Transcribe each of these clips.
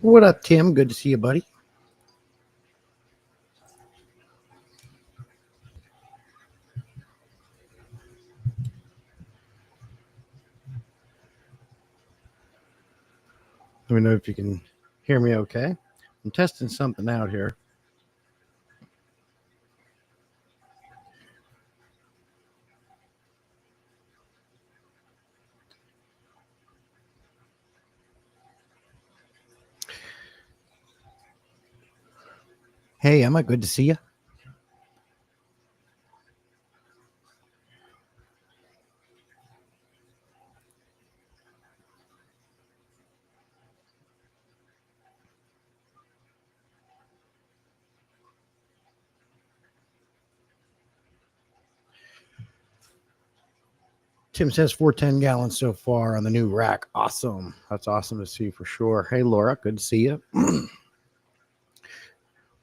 What up, Tim? Good to see you, buddy. Let me know if you can hear me okay. I'm testing something out here. Hey, Emma, good to see you. Tim says 410 gallons so far on the new rack. Awesome. That's awesome to see for sure. Hey, Laura, good to see you.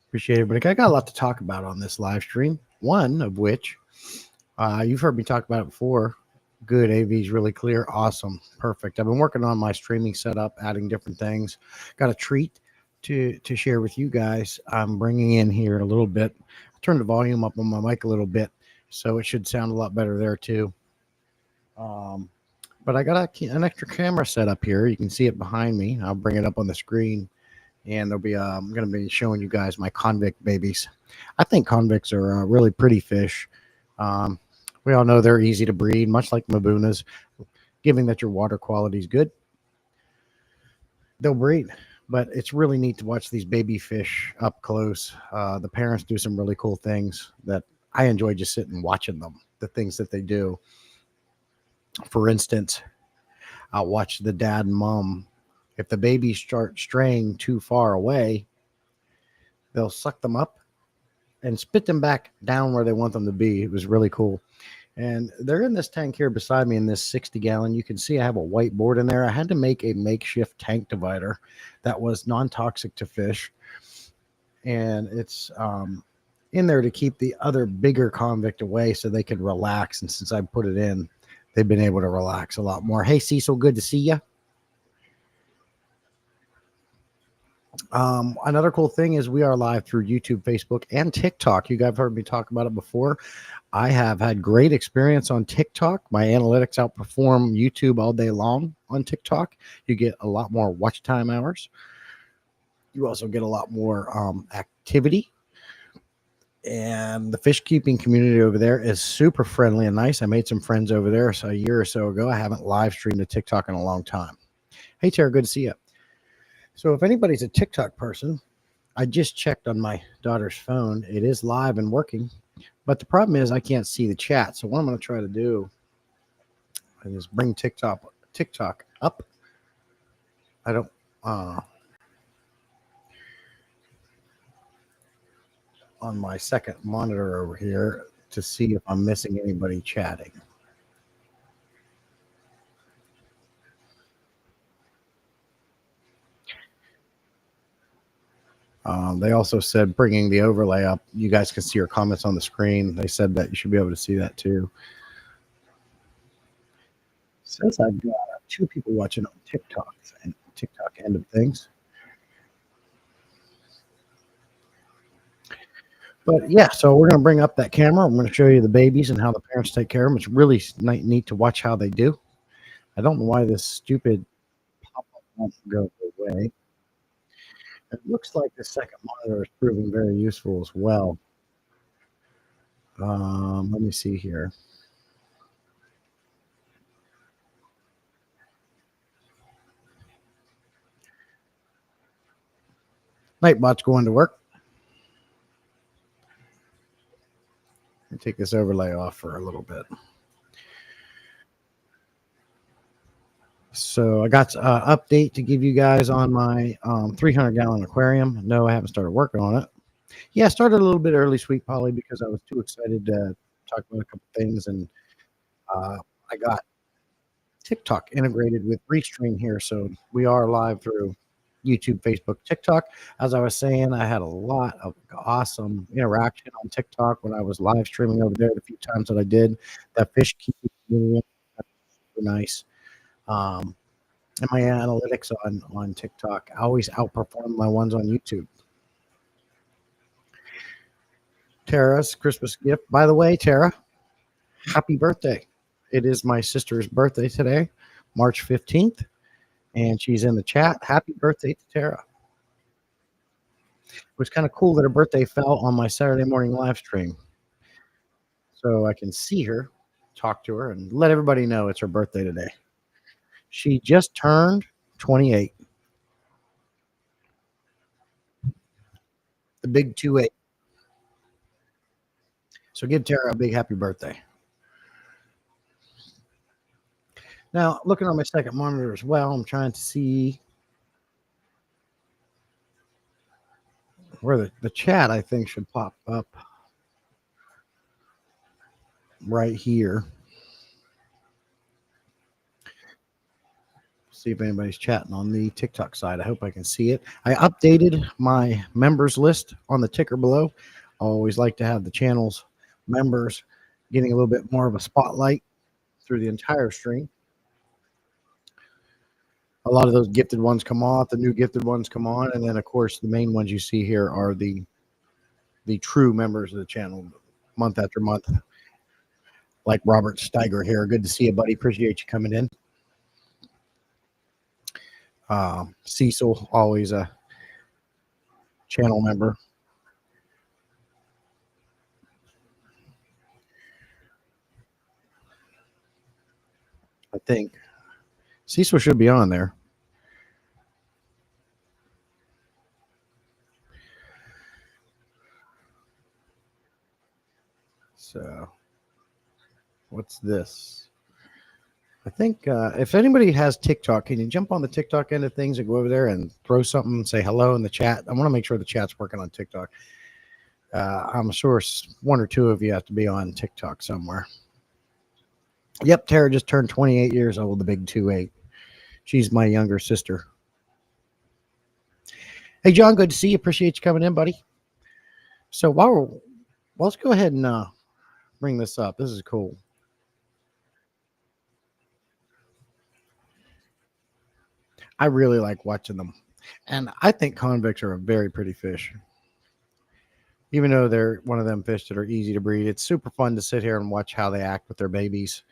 Appreciate it. But I got a lot to talk about on this live stream. One of which you've heard me talk about it before. Good. AV is really clear. Awesome. Perfect. I've been working on my streaming setup, adding different things. Got a treat to share with you guys. I'm bringing in here a little bit. I turned the volume up on my mic a little bit, so it should sound a lot better there too. But I got an extra camera set up here. You can see it behind me. I'll bring it up on the screen, and there'll be I'm going to be showing you guys my convict babies. I think convicts are really pretty fish. Um, we all know they're easy to breed, much like Mabunas. Given that your water quality is good, they'll breed. But it's really neat to watch these baby fish up close. The parents do some really cool things that I enjoy just sitting and watching them, the things that they do. For instance, I'll watch the dad and mom. If the babies start straying too far away, they'll suck them up and spit them back down where they want them to be. It was really cool. And they're in this tank here beside me in this 60-gallon. You can see I have a whiteboard in there. I had to make a makeshift tank divider that was non-toxic to fish. And it's in there to keep the other bigger convict away so they could relax. And since I put it in, they've been able to relax a lot more. Hey, Cecil, good to see you. Another cool thing is we are live through YouTube, Facebook, and TikTok. You guys have heard me talk about it before. I have had great experience on TikTok. My analytics outperform YouTube all day long on TikTok. You get a lot more watch time hours. You also get a lot more activity. And the fish keeping community over there is super friendly and nice. I made some friends over there a year or so ago. I haven't live streamed to TikTok in a long time. Hey, Tara, good to see you. So if anybody's a TikTok person, I just checked on my daughter's phone. It is live and working, but the problem is I can't see the chat. So what I'm going to try to do is bring TikTok up. I don't on my second monitor over here to see if I'm missing anybody chatting. They also said bringing the overlay up. You guys can see your comments on the screen. They said that you should be able to see that too. Since I've got 2 people watching on TikTok and TikTok end of things. But yeah, so we're going to bring up that camera. I'm going to show you the babies and how the parents take care of them. It's really neat to watch how they do. I don't know why this stupid pop-up won't go away. It looks like the second monitor is proving very useful as well. Let me see here. Nightbot's going to work. I'll take this overlay off for a little bit. So I got an update to give you guys on my 300-gallon aquarium. No, I haven't started working on it. Yeah, I started a little bit early, Sweet Polly, because I was too excited to talk about a couple things, and I got TikTok integrated with Restream here, so we are live through YouTube, Facebook, TikTok. As I was saying, I had a lot of awesome interaction on TikTok when I was live streaming over there the few times that I did. That fish keeping community was super nice. And my analytics on TikTok always outperform my ones on YouTube. Tara's Christmas gift. By the way, Tara, happy birthday. It is my sister's birthday today, March 15th, and she's in the chat. Happy birthday to Tara. It was kind of cool that her birthday fell on my Saturday morning live stream. So I can see her, talk to her, and let everybody know it's her birthday today. She just turned 28. The big 2-8. So give Tara a big happy birthday. Now, looking on my second monitor as well, I'm trying to see where the chat, I think, should pop up right here. See if anybody's chatting on the TikTok side. I hope I can see it. I updated my members list on the ticker below. I always like to have the channel's members getting a little bit more of a spotlight through the entire stream. A lot of those gifted ones come off, the new gifted ones come on, and then of course the main ones you see here are the true members of the channel month after month. Like Robert Steiger here. Good to see you, buddy. Appreciate you coming in. Cecil, always a channel member. I think Cecil should be on there. So, what's this? I think if anybody has TikTok, can you jump on the TikTok end of things and go over there and throw something, say hello in the chat? I want to make sure the chat's working on TikTok. I'm sure one or two of you have to be on TikTok somewhere. Yep, Tara just turned 28 years old, the big 2-8. She's my younger sister. Hey, John, good to see you. Appreciate you coming in, buddy. So let's go ahead and bring this up. This is cool. I really like watching them. And I think convicts are a very pretty fish. Even though they're one of them fish that are easy to breed, it's super fun to sit here and watch how they act with their babies.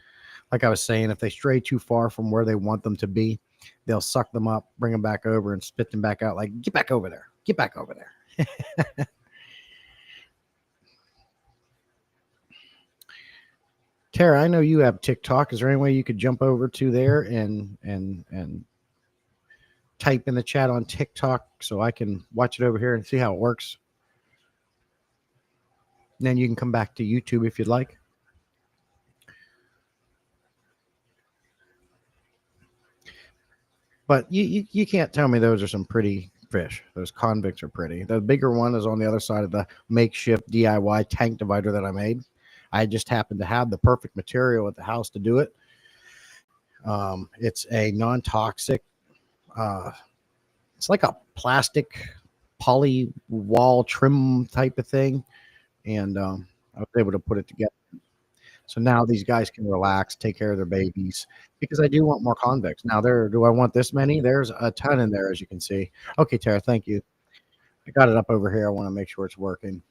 Like I was saying, if they stray too far from where they want them to be, they'll suck them up, bring them back over, and spit them back out like, get back over there. Get back over there. Tara, I know you have TikTok. Is there any way you could jump over to there and type in the chat on TikTok so I can watch it over here and see how it works? And then you can come back to YouTube if you'd like. But you can't tell me those are some pretty fish. Those convicts are pretty. The bigger one is on the other side of the makeshift DIY tank divider that I made. I just happened to have the perfect material at the house to do it. It's a non-toxic. It's like a plastic poly wall trim type of thing, and I was able to put it together. So now these guys can relax, take care of their babies, because I do want more convicts. Now, do I want this many? There's a ton in there, as you can see. Okay, Tara, thank you. I got it up over here. I want to make sure it's working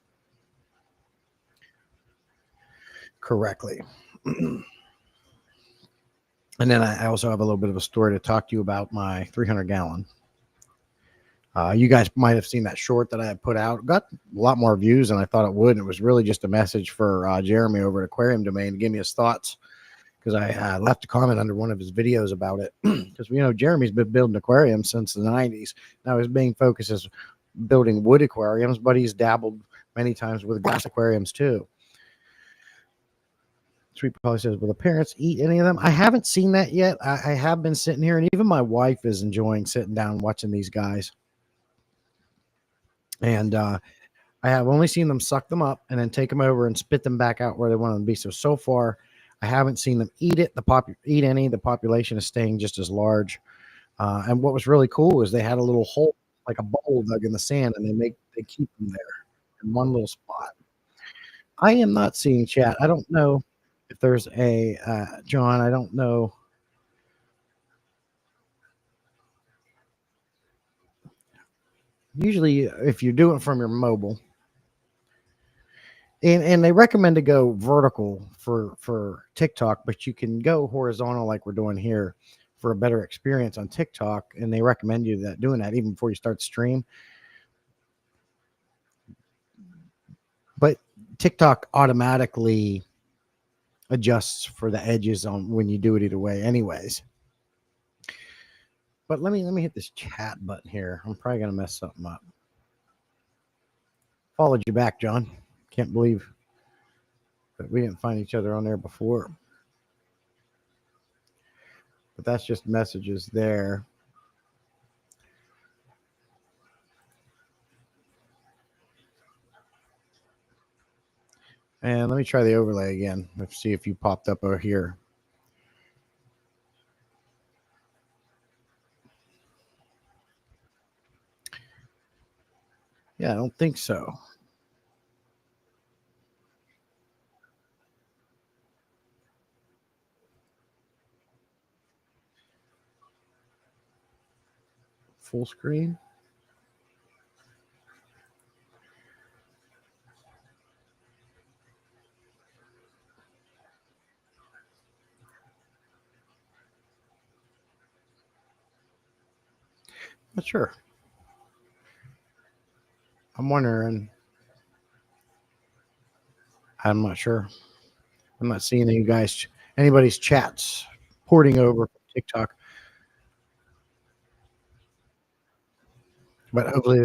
correctly. And then I also have a little bit of a story to talk to you about my 300-gallon. You guys might have seen that short that I had put out. Got a lot more views than I thought it would. And it was really just a message for Jeremy over at Aquarium Domain to give me his thoughts, because I left a comment under one of his videos about it. Because, Jeremy's been building aquariums since the 90s. Now his main focus is building wood aquariums, but he's dabbled many times with glass aquariums too. Sweet probably says, will the parents eat any of them? I haven't seen that yet. I have been sitting here, and even my wife is enjoying sitting down watching these guys. And I have only seen them suck them up and then take them over and spit them back out where they want them to be. So far, I haven't seen them eat it. Eat any. The population is staying just as large. And what was really cool is they had a little hole, like a bowl dug in the sand, and they keep them there in one little spot. I am not seeing chat. I don't know if there's a John. I don't know. Usually, if you're doing it from your mobile, and they recommend to go vertical for TikTok, but you can go horizontal like we're doing here for a better experience on TikTok. And they recommend you that doing that even before you start the stream. But TikTok automatically adjusts for the edges on when you do it either way, anyways. But let me hit this chat button here. I'm probably gonna mess something up. Followed you back, John. Can't believe that we didn't find each other on there before. But that's just messages there. And let me try the overlay again. Let's see if you popped up over here. Yeah, I don't think so. Full screen. Not sure. I'm wondering. I'm not sure. I'm not seeing anybody's chats porting over from TikTok. But hopefully,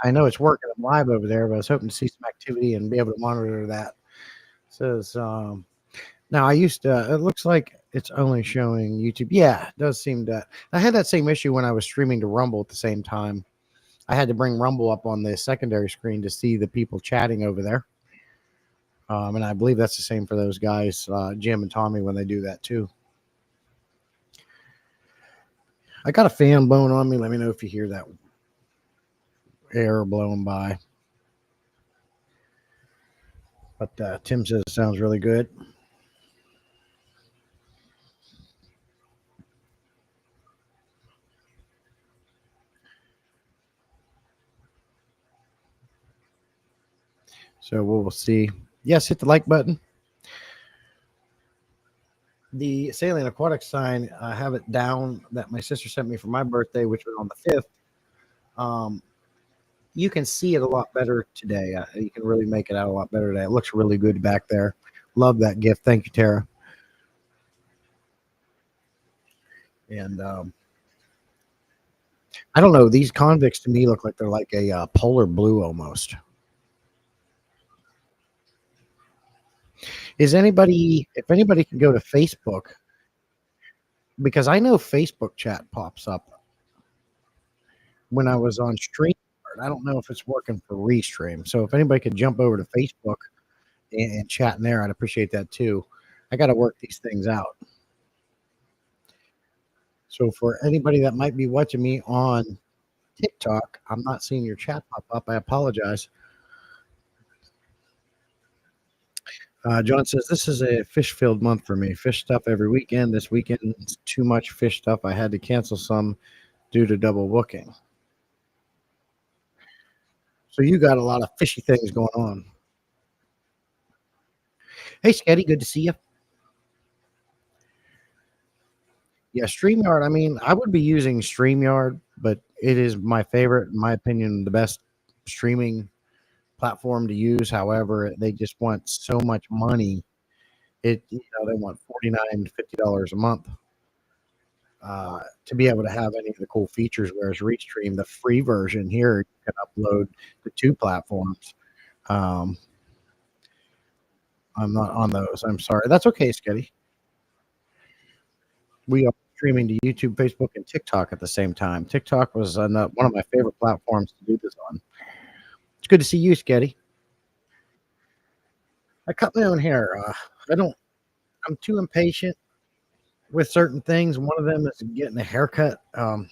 I know it's working. I'm live over there, but I was hoping to see some activity and be able to monitor that. It says now I used to. It looks like it's only showing YouTube. Yeah, it does seem that I had that same issue when I was streaming to Rumble at the same time. I had to bring Rumble up on the secondary screen to see the people chatting over there. And I believe that's the same for those guys, Jim and Tommy, when they do that too. I got a fan blowing on me. Let me know if you hear that air blowing by. But Tim says it sounds really good. So we'll see. Yes, hit the like button. The Salient Aquatic sign, I have it down that my sister sent me for my birthday, which was on the 5th. You can see it a lot better today. You can really make it out a lot better today. It looks really good back there. Love that gift. Thank you, Tara. And I don't know. These convicts to me look like they're like a polar blue almost. Is anybody, if anybody can go to Facebook, because I know Facebook chat pops up when I was on stream. I don't know if it's working for Restream. So if anybody could jump over to Facebook and chat in there, I'd appreciate that too. I got to work these things out. So for anybody that might be watching me on TikTok, I'm not seeing your chat pop up. I apologize. John says this is a fish-filled month for me. Fish stuff every weekend. This weekend, it's too much fish stuff. I had to cancel some due to double booking. So you got a lot of fishy things going on. Hey, Sketty, good to see you. Yeah, StreamYard. I mean, I would be using StreamYard, but it is my favorite, in my opinion, the best streaming platform to use. However, they just want so much money. They want $49 to $50 a month to be able to have any of the cool features. Whereas Restream, the free version here, you can upload to 2 platforms. I'm not on those. I'm sorry. That's okay, Sketty. We are streaming to YouTube, Facebook, and TikTok at the same time. TikTok was one of my favorite platforms to do this on. It's good to see you, Sketty. I cut my own hair. I don't. I'm too impatient with certain things. One of them is getting a haircut. I'm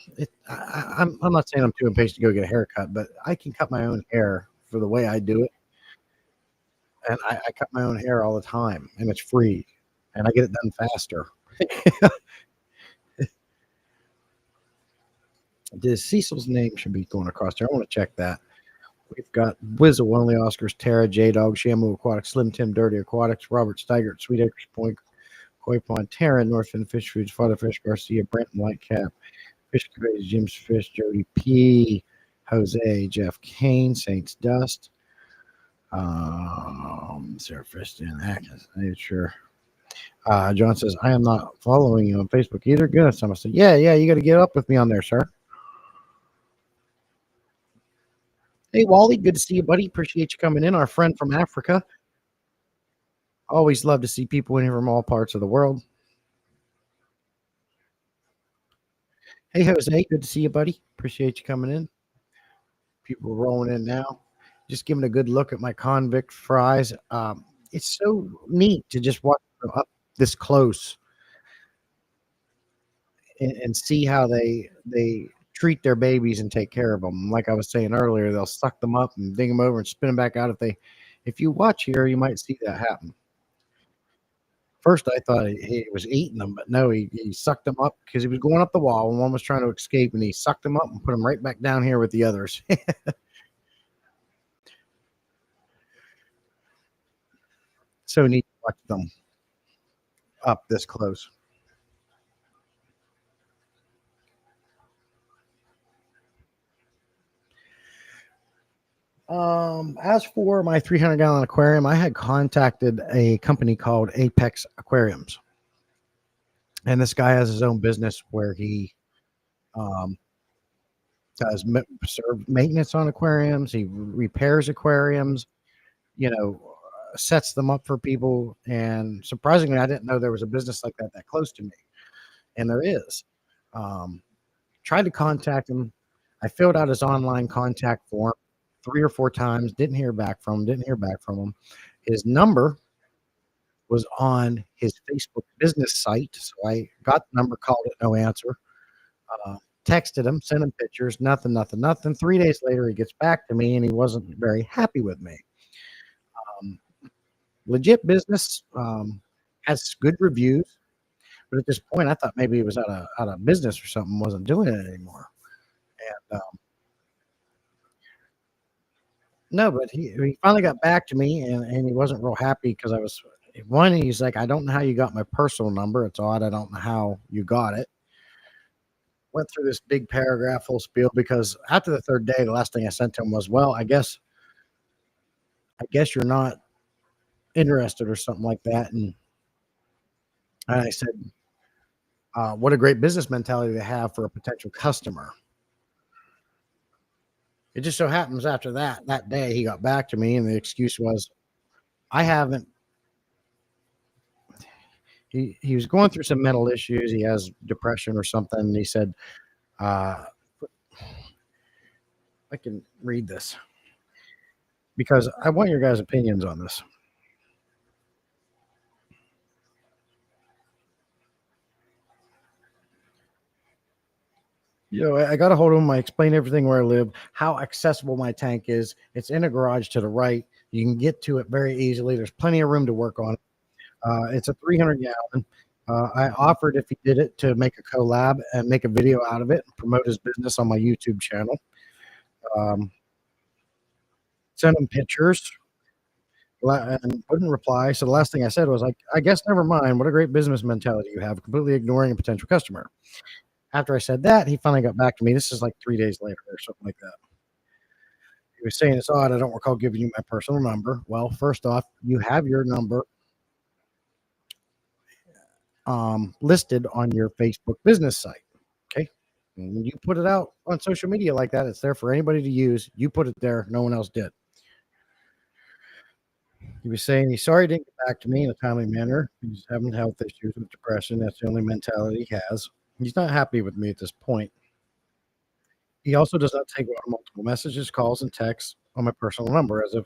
not saying I'm too impatient to go get a haircut, but I can cut my own hair for the way I do it, and I cut my own hair all the time, and it's free, and I get it done faster. This Cecil's name should be going across there. I want to check that. We've got Wizzle, Only Oscars, Tara, J Dog, Shamu Aquatics, Slim Tim, Dirty Aquatics, Robert Steigert, Sweet Acres Point, Koi Pond, Tara, Northfin Fish Foods, Father Fish, Garcia, Brenton, Whitecap, Fish Crazy, Jim's Fish, Jody P, Jose, Jeff Kane, Saints Dust, Sarah Fish, Dan Atkins, sure. John says, I am not following you on Facebook either. Good. So I said, yeah, you got to get up with me on there, sir. Hey, Wally, good to see you, buddy. Appreciate you coming in. Our friend from Africa. Always love to see people in here from all parts of the world. Hey, Jose, good to see you, buddy. Appreciate you coming in. People rolling in now. Just giving a good look at my convict fries. It's so neat to just watch them up this close and see how they treat their babies and take care of them. Like I was saying earlier, they'll suck them up and dig them over and spin them back out. If you watch here, you might see that happen. First, I thought he was eating them, but no, he sucked them up because he was going up the wall and one was trying to escape, and he sucked them up and put them right back down here with the others. So neat to watch them up this close. As for my 300-gallon aquarium, I had contacted a company called Apex Aquariums, and this guy has his own business where he does maintenance on aquariums. He repairs aquariums, sets them up for people. And surprisingly, I didn't know there was a business like that close to me, and there is. Tried to contact him. I filled out his online contact form 3 or 4 times. Didn't hear back from him. His number was on his Facebook business site, so I got the number, called it, no answer. Texted him, sent him pictures, nothing. 3 days later, he gets back to me, and he wasn't very happy with me. Legit business, has good reviews, but at this point, I thought maybe he was out of business or something, wasn't doing it anymore. And no, but he finally got back to me, and he wasn't real happy because he's like, I don't know how you got my personal number. It's odd. I don't know how you got it. Went through this big paragraph, full spiel, because after the third day, the last thing I sent to him was, well, I guess you're not interested or something like that. And I said, what a great business mentality to have for a potential customer. It just so happens after that day, he got back to me, and the excuse was, I haven't. He was going through some mental issues. He has depression or something. And he said, I can read this because I want your guys' opinions on this. I got a hold of him. I explained everything, where I live, how accessible my tank is. It's in a garage to the right. You can get to it very easily. There's plenty of room to work on. It's a 300-gallon. I offered, if he did it, to make a collab and make a video out of it and promote his business on my YouTube channel. Sent him pictures and wouldn't reply. So the last thing I said was, I guess never mind. What a great business mentality you have, completely ignoring a potential customer. After I said that, he finally got back to me. This is like 3 days later or something like that. He was saying, it's odd, I don't recall giving you my personal number. Well, first off, you have your number listed on your Facebook business site. Okay. And when you put it out on social media like that, it's there for anybody to use. You put it there. No one else did. He was saying he's sorry he didn't get back to me in a timely manner. He's having health issues with depression. That's the only mentality he has. He's not happy with me at this point. He also does not take multiple messages, calls, and texts on my personal number, as if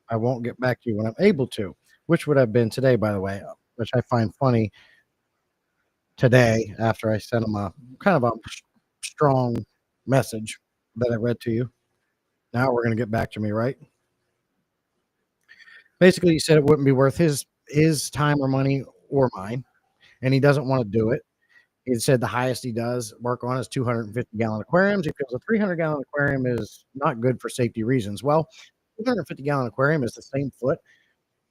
I won't get back to you when I'm able to, which would have been today, by the way, which I find funny. Today, after I sent him a kind of a strong message that I read to you. Now we're going to get back to me, right? Basically, he said it wouldn't be worth his time or money or mine, and he doesn't want to do it. He said the highest he does work on is 250-gallon aquariums. He feels a 300-gallon aquarium is not good for safety reasons. Well, 250-gallon aquarium is the same foot,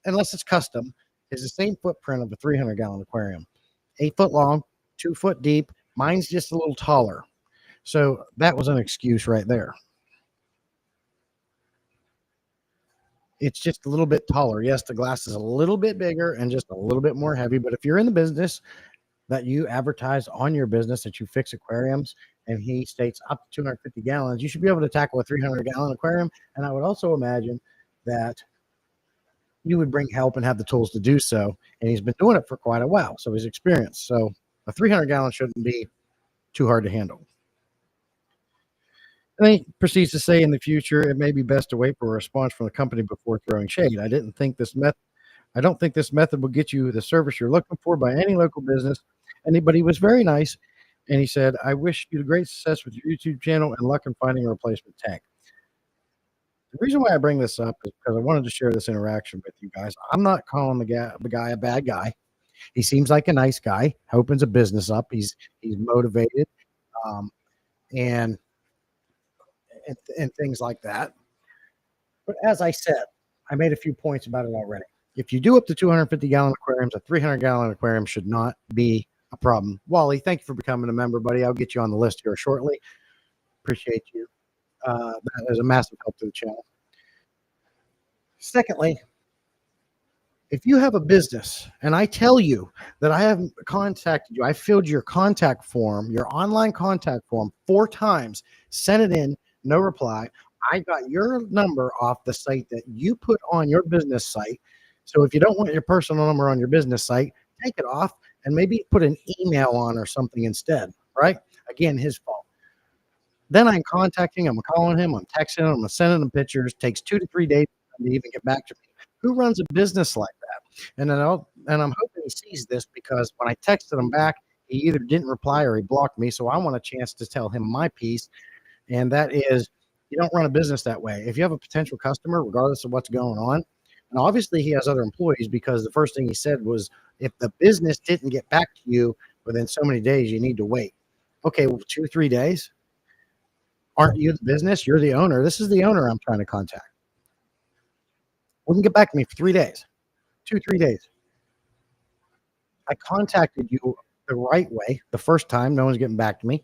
unless it's custom, is the same footprint of a 300-gallon aquarium. 8 foot long, 2 foot deep. Mine's just a little taller. So that was an excuse right there. It's just a little bit taller. Yes, the glass is a little bit bigger and just a little bit more heavy. But if you're in the business that you advertise on your business that you fix aquariums and he states up to 250 gallons, you should be able to tackle a 300-gallon aquarium. And I would also imagine that you would bring help and have the tools to do so. And he's been doing it for quite a while, so he's experienced. So a 300-gallon shouldn't be too hard to handle. And then he proceeds to say, in the future, it may be best to wait for a response from the company before throwing shade. I don't think this method will get you the service you're looking for by any local business. But he was very nice, and he said, I wish you great success with your YouTube channel and luck in finding a replacement tank. The reason why I bring this up is because I wanted to share this interaction with you guys. I'm not calling the guy a bad guy. He seems like a nice guy. Opens a business up. He's motivated, um, and, and things like that. But as I said, I made a few points about it already. If you do up to 250-gallon aquariums, a 300-gallon aquarium should not be a problem. Wally, thank you for becoming a member, buddy. I'll get you on the list here shortly. Appreciate you. That is a massive help to the channel. Secondly, if you have a business and I tell you that I have contacted you, I filled your contact form, your online contact form 4 times, sent it in, no reply. I got your number off the site that you put on your business site. So if you don't want your personal number on your business site, take it off and maybe put an email on or something instead, right? Again, his fault. Then I'm contacting him, I'm calling him, I'm texting him, I'm sending him pictures. Takes 2 to 3 days to even get back to me. Who runs a business like that? And I'm hoping he sees this, because when I texted him back, he either didn't reply or he blocked me. So I want a chance to tell him my piece, and that is, you don't run a business that way. If you have a potential customer, regardless of what's going on, and obviously he has other employees, because the first thing he said was, if the business didn't get back to you within so many days, you need to wait. Okay, well, 2 or 3 days? Aren't you the business? You're the owner. This is the owner I'm trying to contact. Wouldn't get back to me for 3 days, 2, 3 days. I contacted you the right way the first time. No one's getting back to me.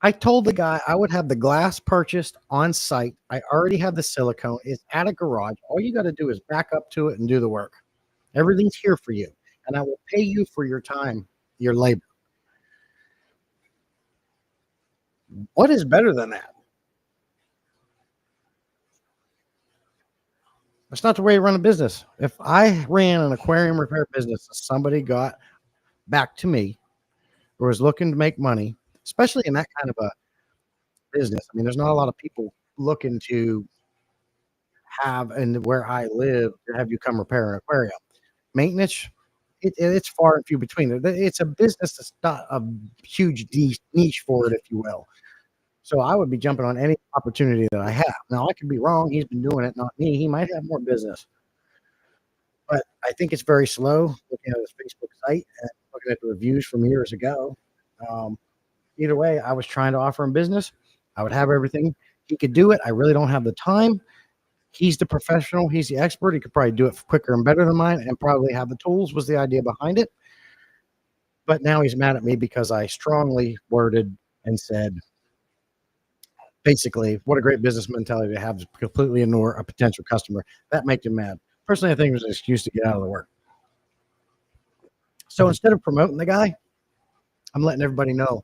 I told the guy I would have the glass purchased on site. I already have the silicone. It's at a garage. All you got to do is back up to it and do the work. Everything's here for you, and I will pay you for your time, your labor. What is better than that? That's not the way you run a business. If I ran an aquarium repair business, somebody got back to me or was looking to make money, especially in that kind of a business. I mean, there's not a lot of people looking to have, and where I live, to have you come repair an aquarium. Maintenance, it's far and few between. It's a business that's not a huge niche for it, if you will. So I would be jumping on any opportunity that I have. Now, I could be wrong. He's been doing it, not me. He might have more business. But I think it's very slow, looking at his Facebook site and looking at the reviews from years ago. Either way, I was trying to offer him business. I would have everything. He could do it. I really don't have the time. He's the professional. He's the expert. He could probably do it quicker and better than mine, and probably have the tools, was the idea behind it. But now he's mad at me because I strongly worded and said, basically, what a great business mentality to have, to completely ignore a potential customer. That makes him mad. Personally, I think it was an excuse to get out of the work. So instead of promoting the guy, I'm letting everybody know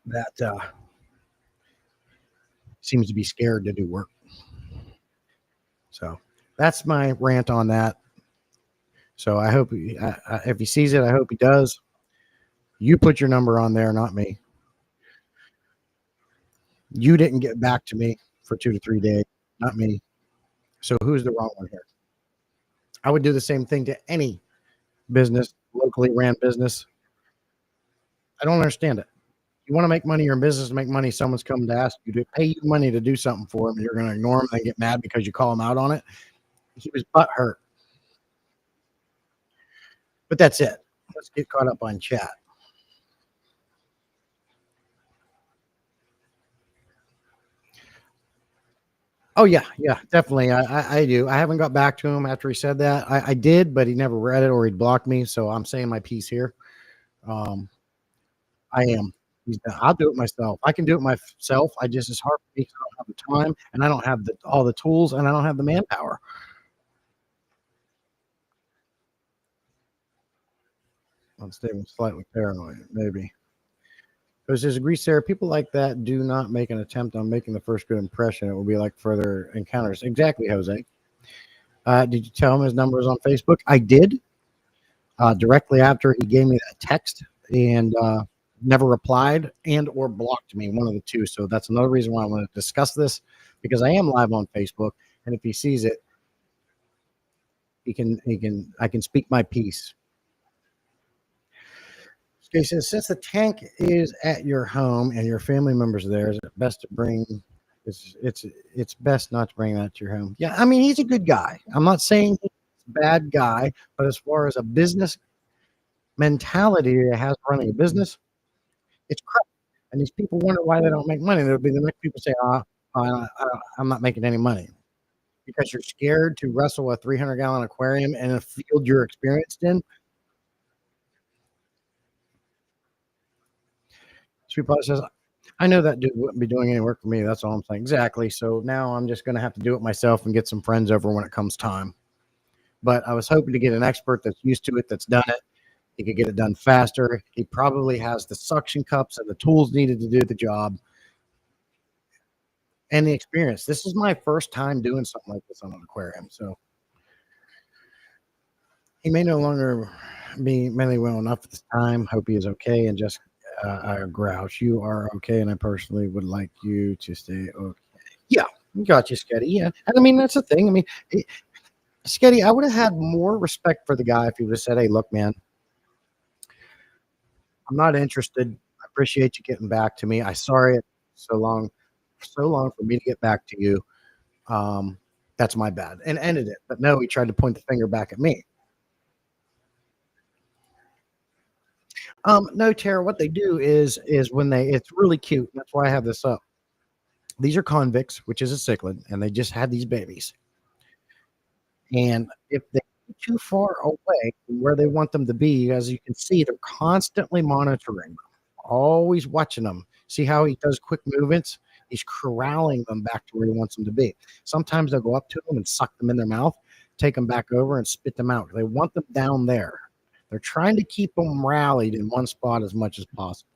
that seems to be scared to do work. So that's my rant on that. So I hope if he sees it, I hope he does. You put your number on there, not me. You didn't get back to me for 2 to 3 days, not me. So who's the wrong one here? I would do the same thing to any business, locally ran business. I don't understand it. You want to make money, you're in business to make money. Someone's coming to ask you to pay you money to do something for them. You're going to ignore them and get mad because you call them out on it. He was butthurt. But that's it. Let's get caught up on chat. Oh yeah, yeah, definitely. I do. I haven't got back to him after he said that. I did, but he never read it or he'd blocked me. So I'm saying my piece here. Um, I am. I'll do it myself. I can do it myself. I just it's hard for me 'cause I don't have the time and I don't have all the tools and I don't have the manpower. I'm staying slightly paranoid, maybe. Because there's agrees there. People like that do not make an attempt on making the first good impression. It will be like further encounters. Exactly, Jose. Did you tell him his number is on Facebook? I did. Directly after he gave me that text and never replied and or blocked me, one of the two. So that's another reason why I want to discuss this because I am live on Facebook, and if he sees it, he can I can speak my piece. Okay, so since the tank is at your home and your family members are there, is it best to bring? It's best not to bring that to your home. Yeah, I mean he's a good guy. I'm not saying he's a bad guy, but as far as a business mentality that has running a business, it's crap. And these people wonder why they don't make money. There'll be the next people say, I'm not making any money because you're scared to wrestle a 300-gallon aquarium in a field you're experienced in. Sweet Pie says, I know that dude wouldn't be doing any work for me. That's all I'm saying. Exactly. So now I'm just going to have to do it myself and get some friends over when it comes time. But I was hoping to get an expert that's used to it, that's done it. He could get it done faster. He probably has the suction cups and the tools needed to do the job and the experience. This is my first time doing something like this on an aquarium. So he may no longer be mentally well enough at this time. Hope he is okay. And just Grouch, you are okay. And I personally would like you to stay okay. Yeah, got you, Sketty. Yeah. And I mean, that's the thing. I mean, Sketty, I would have had more respect for the guy if he would have said, hey, look, man, I'm not interested. I appreciate you getting back to me. I sorry it so long for me to get back to you. Um, that's my bad. And ended it. But no, he tried to point the finger back at me. No, Tara, what they do is when they it's really cute. That's why I have this up. These are convicts, which is a cichlid, and they just had these babies. And if they get too far away from where they want them to be, as you can see, they're constantly monitoring them, always watching them. See how he does quick movements? He's corralling them back to where he wants them to be. Sometimes they'll go up to them and suck them in their mouth, take them back over and spit them out. They want them down there. They're trying to keep them rallied in one spot as much as possible.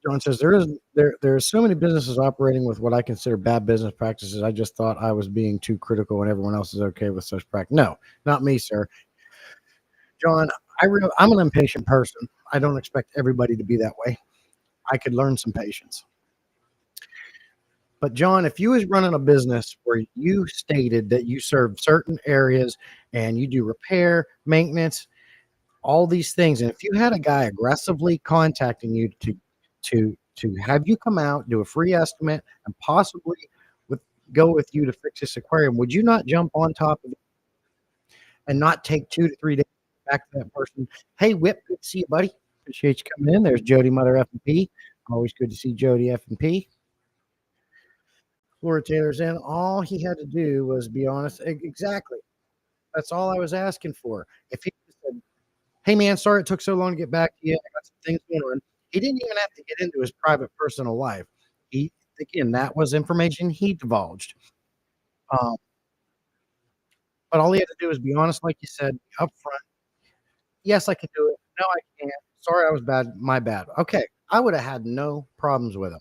John says there are so many businesses operating with what I consider bad business practices. I just thought I was being too critical and everyone else is okay with such practice. No, not me, sir. John, I'm an impatient person. I don't expect everybody to be that way. I could learn some patience. But John, if you was running a business where you stated that you serve certain areas and you do repair, maintenance, all these things, and if you had a guy aggressively contacting you to have you come out, do a free estimate, and possibly with go with you to fix this aquarium, would you not jump on top of it and not take 2 to 3 days back to that person? Hey, Whip, good to see you, buddy. Appreciate you coming in. There's Jody, Mother F and P. Always good to see Jody F and P. Florida Taylor's in. All he had to do was be honest. Exactly. That's all I was asking for. If he said, "Hey, man, sorry it took so long to get back to you. I got some things going on," he didn't even have to get into his private personal life. He again, that was information he divulged. Um, but all he had to do was be honest, like you said, upfront. Yes, I can do it. No, I can't. Sorry, I was bad. My bad. Okay, I would have had no problems with him.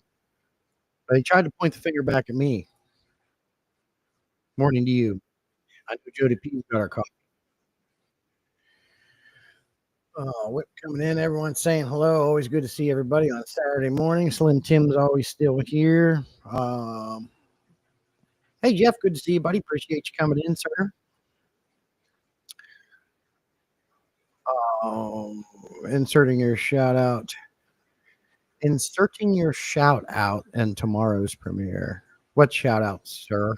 But he tried to point the finger back at me. Morning to you. I know Jody P's got our coffee. Whip coming in. Everyone saying hello. Always good to see everybody on Saturday morning. Slim Tim's always still here. Hey, Jeff, good to see you, buddy. Appreciate you coming in, sir. Um, inserting your shout out. Inserting your shout out in tomorrow's premiere. What shout out, sir?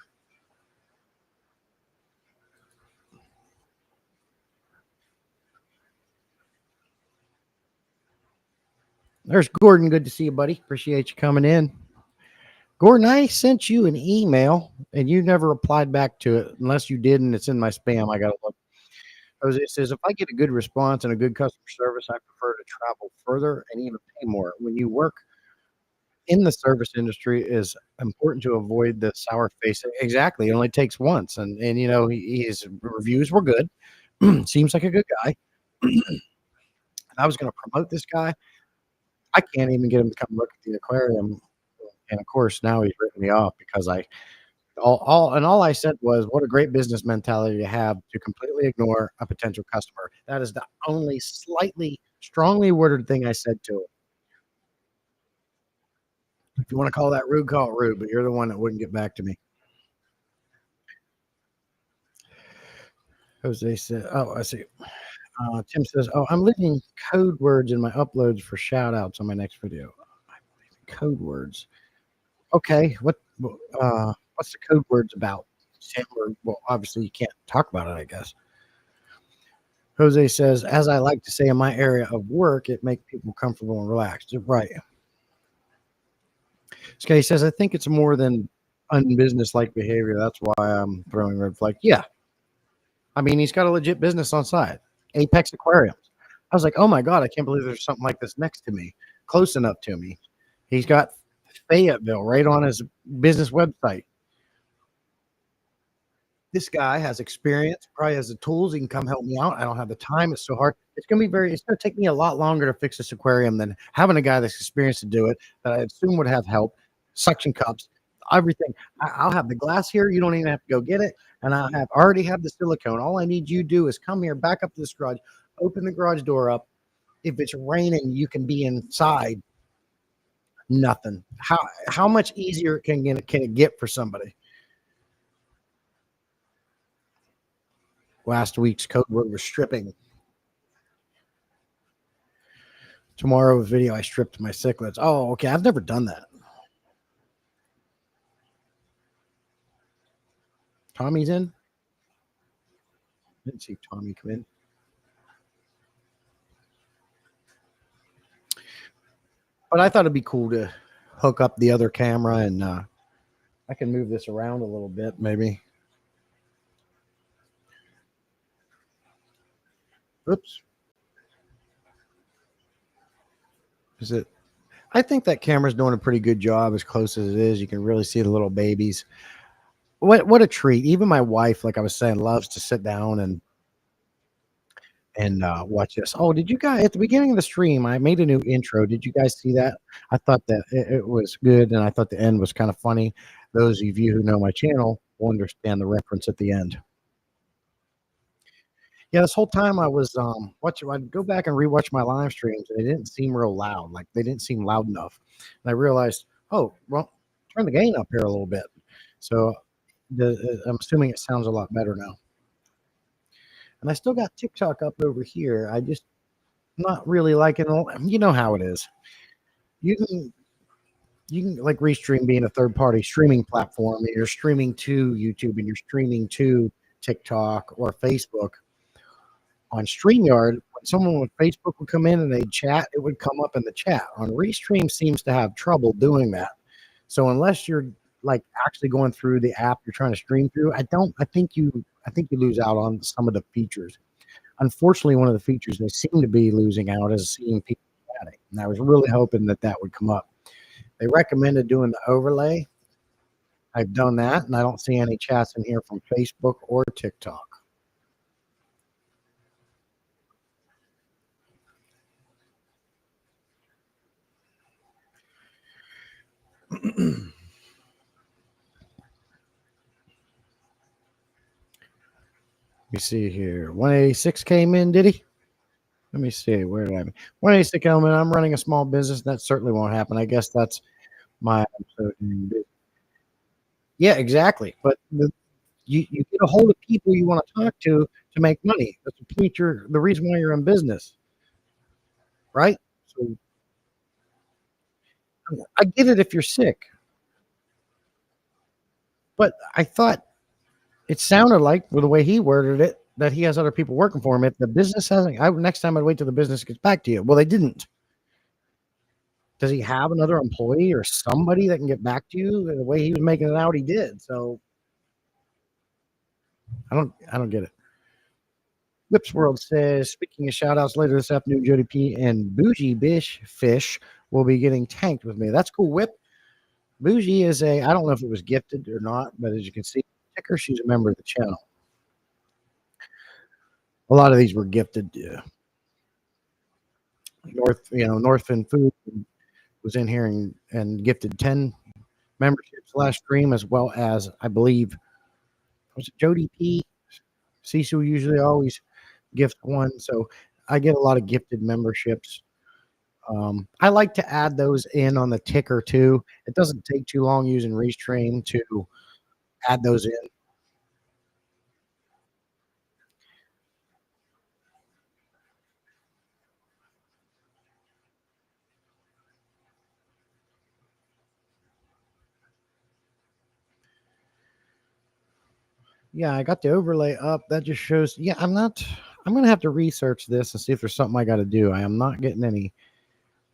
There's Gordon. Good to see you, buddy. Appreciate you coming in. Gordon, I sent you an email and you never replied back to it. Unless you did and it's in my spam. I got to look. Jose says, if I get a good response and a good customer service, I prefer to travel further and even pay more. When you work in the service industry, is important to avoid the sour face. Exactly. It only takes once. And you know, his reviews were good. Seems like a good guy. And I was going to promote this guy. I can't even get him to come look at the aquarium. And of course, now he's written me off because all I said was, "What a great business mentality to have to completely ignore a potential customer." That is the only slightly strongly worded thing I said to him. If you want to call that rude, call it rude, but you're the one that wouldn't get back to me. Jose said, "Oh, I see." Tim says, "Oh, I'm leaving code words in my uploads for shout outs on my next video." Code words. Okay, what's the code words about? Well, obviously you can't talk about it, I guess. Jose says, as I like to say in my area of work, it makes people comfortable and relaxed. Right. Okay, he says, I think it's more than unbusiness-like behavior. That's why I'm throwing red flag. Yeah. I mean, he's got a legit business on site, Apex Aquariums. I was like, oh my God, I can't believe there's something like this next to me, close enough to me. He's got Fayetteville right on his business website. This guy has experience, probably has the tools. He can come help me out. I don't have the time. It's so hard. It's going to take me a lot longer to fix this aquarium than having a guy that's experienced to do it, that I assume would have help, suction cups, everything. I'll have the glass here. You don't even have to go get it. And already have the silicone. All I need you to do is come here, back up to this garage, open the garage door up. If it's raining, you can be inside. Nothing. How much easier can it get for somebody? Last week's code word was stripping. Tomorrow's video, I stripped my cichlids. Oh, okay. I've never done that. Tommy's in. Didn't see Tommy come in. But I thought it'd be cool to hook up the other camera and I can move this around a little bit, maybe. Oops. Is it? I think that camera's doing a pretty good job as close as it is. You can really see the little babies. What a treat. Even my wife, like I was saying, loves to sit down and watch this. Oh, did you guys at the beginning of the stream? I made a new intro. Did you guys see that? I thought that it was good, and I thought the end was kind of funny. Those of you who know my channel will understand the reference at the end. Yeah, this whole time I was watching. I'd go back and rewatch my live streams, and they didn't seem real loud. Like they didn't seem loud enough. And I realized, oh, well, turn the gain up here a little bit. So I'm assuming it sounds a lot better now. And I still got TikTok up over here. I just not really liking it. You know how it is. You can like Restream being a third party streaming platform. And you're streaming to YouTube and you're streaming to TikTok or Facebook. On StreamYard, when someone with Facebook would come in and they'd chat, it would come up in the chat. On Restream seems to have trouble doing that. So unless you're like actually going through the app you're trying to stream through, I think you lose out on some of the features. Unfortunately, one of the features they seem to be losing out is seeing people chatting. And I was really hoping that would come up. They recommended doing the overlay. I've done that, and I don't see any chats in here from Facebook or TikTok. Let me see here. 186 came in, did he? Let me see. Where did I? 186 came in. I'm running a small business. That certainly won't happen. I guess that's my. Yeah, exactly. But you get a hold of people you want to talk to make money. That's the point. The reason why you're in business, right? So I get it if you're sick, but I thought it sounded like, with the way he worded it, that he has other people working for him. If the business hasn't, next time I'd wait till the business gets back to you. Well, they didn't. Does he have another employee or somebody that can get back to you? The way he was making it out, he did. So I don't get it. Whips World says, speaking of shout outs later this afternoon, Jody P and Bougie Bish Fish will be getting tanked with me. That's cool, Whip. Bougie is I don't know if it was gifted or not, but as you can see, ticker, she's a member of the channel. A lot of these were gifted. Northfin Food was in here and gifted 10 memberships last stream, as well as, I believe, was it Jody P? Cecil usually always gift one. So I get a lot of gifted memberships. I like to add those in on the ticker too. It doesn't take too long using Restream to add those in. Yeah, I got the overlay up. That just shows. Yeah, I'm going to have to research this and see if there's something I got to do. I am not getting any.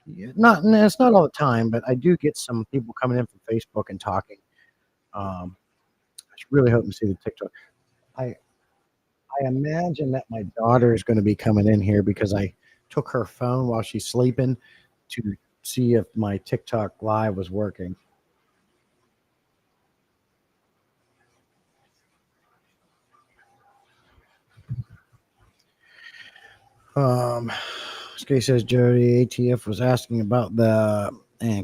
It's not all the time, but I do get some people coming in from Facebook and talking. I was really hoping to see the TikTok. I I imagine that my daughter is going to be coming in here because I took her phone while she's sleeping to see if my TikTok live was working. Skate says Jody ATF was asking about the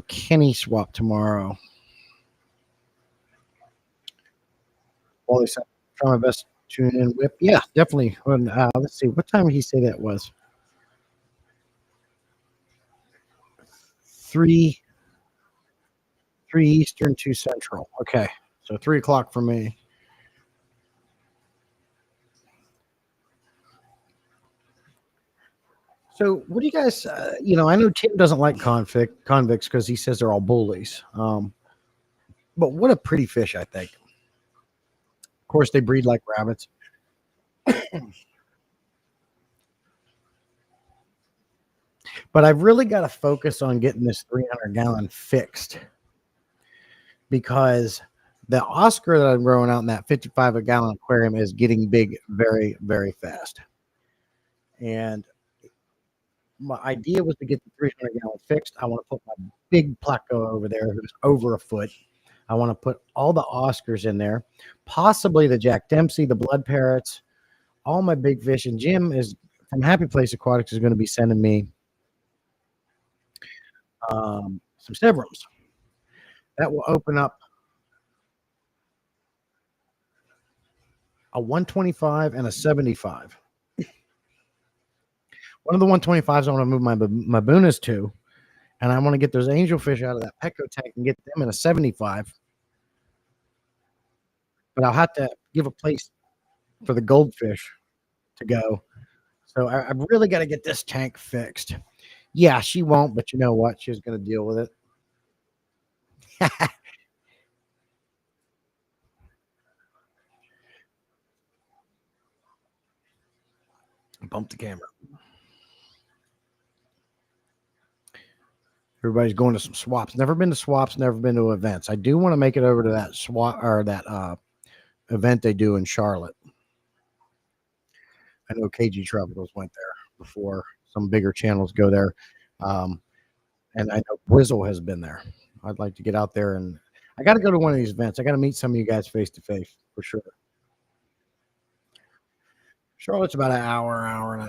Kenny swap tomorrow. Wally said, try my best to tune in. Whip, yeah, definitely. Let's see, what time did he say that was? 3 Eastern, 2 Central. Okay, so 3 o'clock for me. So, what do you guys? I know Tim doesn't like convicts because he says they're all bullies. But what a pretty fish, I think. Of course, they breed like rabbits. But I've really got to focus on getting this 300-gallon fixed because the Oscar that I'm growing out in that 55-gallon aquarium is getting big very, very fast. And my idea was to get the 300-gallon fixed. I want to put my big Placo over there who's over a foot. I want to put all the Oscars in there, possibly the Jack Dempsey, the blood parrots, all my big fish. And Jim is from Happy Place Aquatics is going to be sending me some Severums. That will open up a 125 and a 75. One of the 125s I want to move my Bunas to, and I want to get those angelfish out of that Petco tank and get them in a 75. But I'll have to give a place for the goldfish to go. So I've really got to get this tank fixed. Yeah, she won't, but you know what? She's going to deal with it. Bump the camera. Everybody's going to some swaps. Never been to swaps, never been to events. I do want to make it over to that swap or that event they do in Charlotte. I know KG Travels went there before. Some bigger channels go there. And I know Brizzle has been there. I'd like to get out there and I got to go to one of these events. I got to meet some of you guys face to face for sure. Charlotte's about an hour and a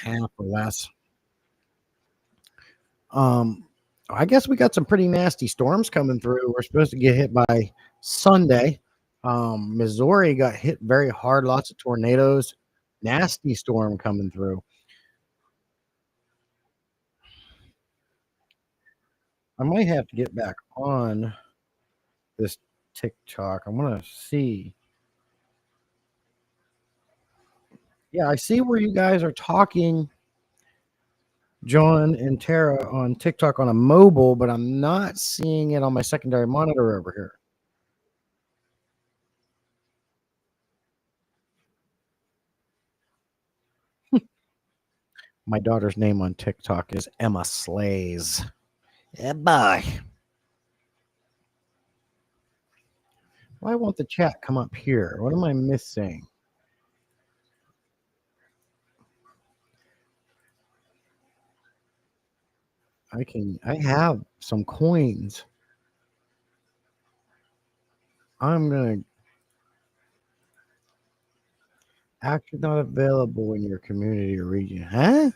half or less. I guess we got some pretty nasty storms coming through. We're supposed to get hit by Sunday. Missouri got hit very hard, lots of tornadoes, nasty storm coming through. I might have to get back on this TikTok. I want to see. Yeah, I see where you guys are talking, John and Tara, on TikTok on a mobile, but I'm not seeing it on my secondary monitor over here. My daughter's name on TikTok is Emma Slays. Yeah, bye. Why won't the chat come up here? What am I missing? I have some coins. I'm gonna action not available in your community or region. Huh?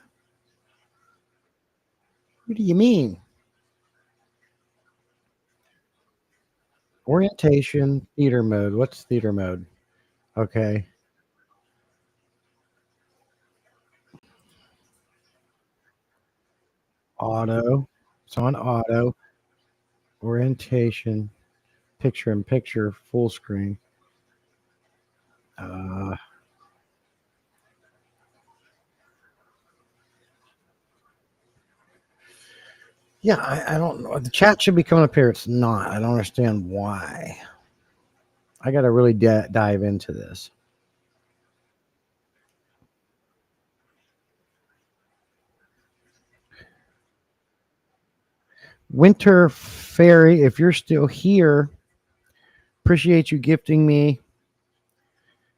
What do you mean? Orientation, theater mode. What's theater mode? Okay. Auto. It's on auto. Orientation, picture in picture, full screen. Uh, yeah, I don't know. The chat should be coming up here. It's not. I don't understand why. I got to really dive into this. Winter Fairy, if you're still here, appreciate you gifting me.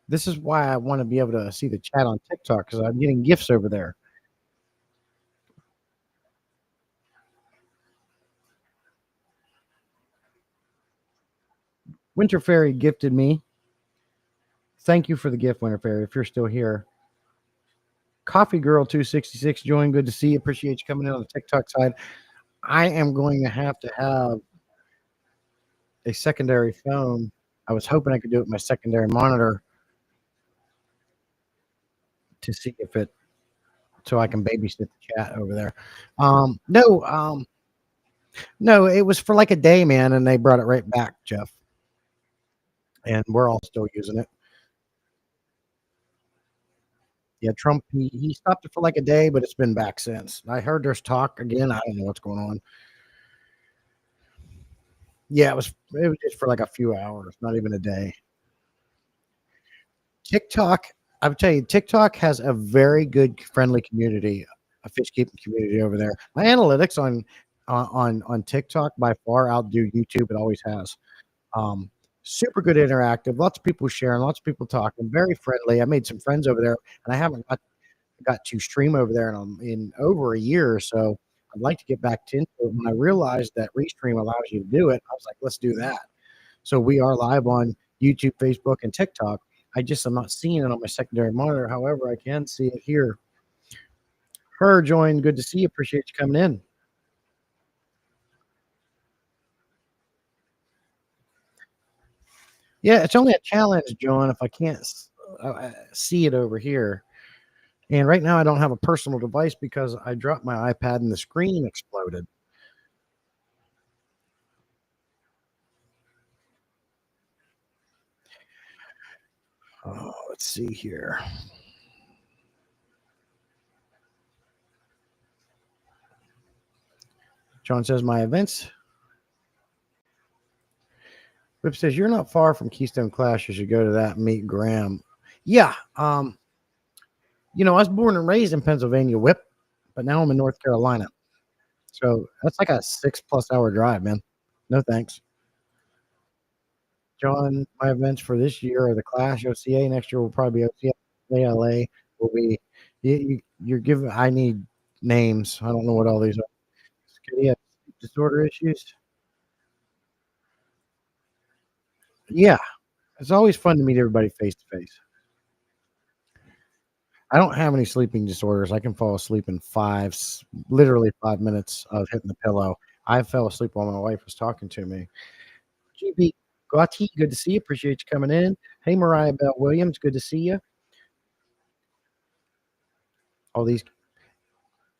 This is why I want to be able to see the chat on TikTok because I'm getting gifts over there. Winter Fairy gifted me. Thank you for the gift, Winter Fairy, if you're still here. Coffee Girl 266 joined. Good to see you. Appreciate you coming in on the TikTok side. I am going to have a secondary phone. I was hoping I could do it with my secondary monitor to see if it so I can babysit the chat over there. No, no, it was for like a day, man, and they brought it right back, Jeff. And we're all still using it. Yeah, Trump he stopped it for like a day, but it's been back since. I heard there's talk again. I don't know what's going on. Yeah, it was just for like a few hours, not even a day. TikTok, I would tell you, TikTok has a very good friendly community, a fish keeping community over there. My analytics on TikTok by far outdo YouTube. It always has. Um, Super good interactive, lots of people sharing, lots of people talking, very friendly. I made some friends over there, and I haven't got to stream over there in over a year or so. I'd like to get back into it. When I realized that Restream allows you to do it, I was like, let's do that. So we are live on YouTube, Facebook, and TikTok. I just am not seeing it on my secondary monitor. However, I can see it here. Her joined. Good to see you. Appreciate you coming in. Yeah, it's only a challenge, John, if I can't see it over here. And right now, I don't have a personal device because I dropped my iPad and the screen exploded. Oh, let's see here. John says my events. Whip says you're not far from Keystone Clash. You should go to that. Meet Graham. Yeah. I was born and raised in Pennsylvania, Whip, but now I'm in North Carolina. So that's like a 6+ hour drive, man. No thanks. John, my events for this year are the Clash OCA. Next year will probably be OCA. ALA will be. You're giving. I need names. I don't know what all these are. Yeah, disorder issues. Yeah, it's always fun to meet everybody face to face. I don't have any sleeping disorders. I can fall asleep in literally 5 minutes of hitting the pillow. I fell asleep while my wife was talking to me. GB Gotti, good to see you. Appreciate you coming in. Hey, Mariah Bell Williams, good to see you. All these,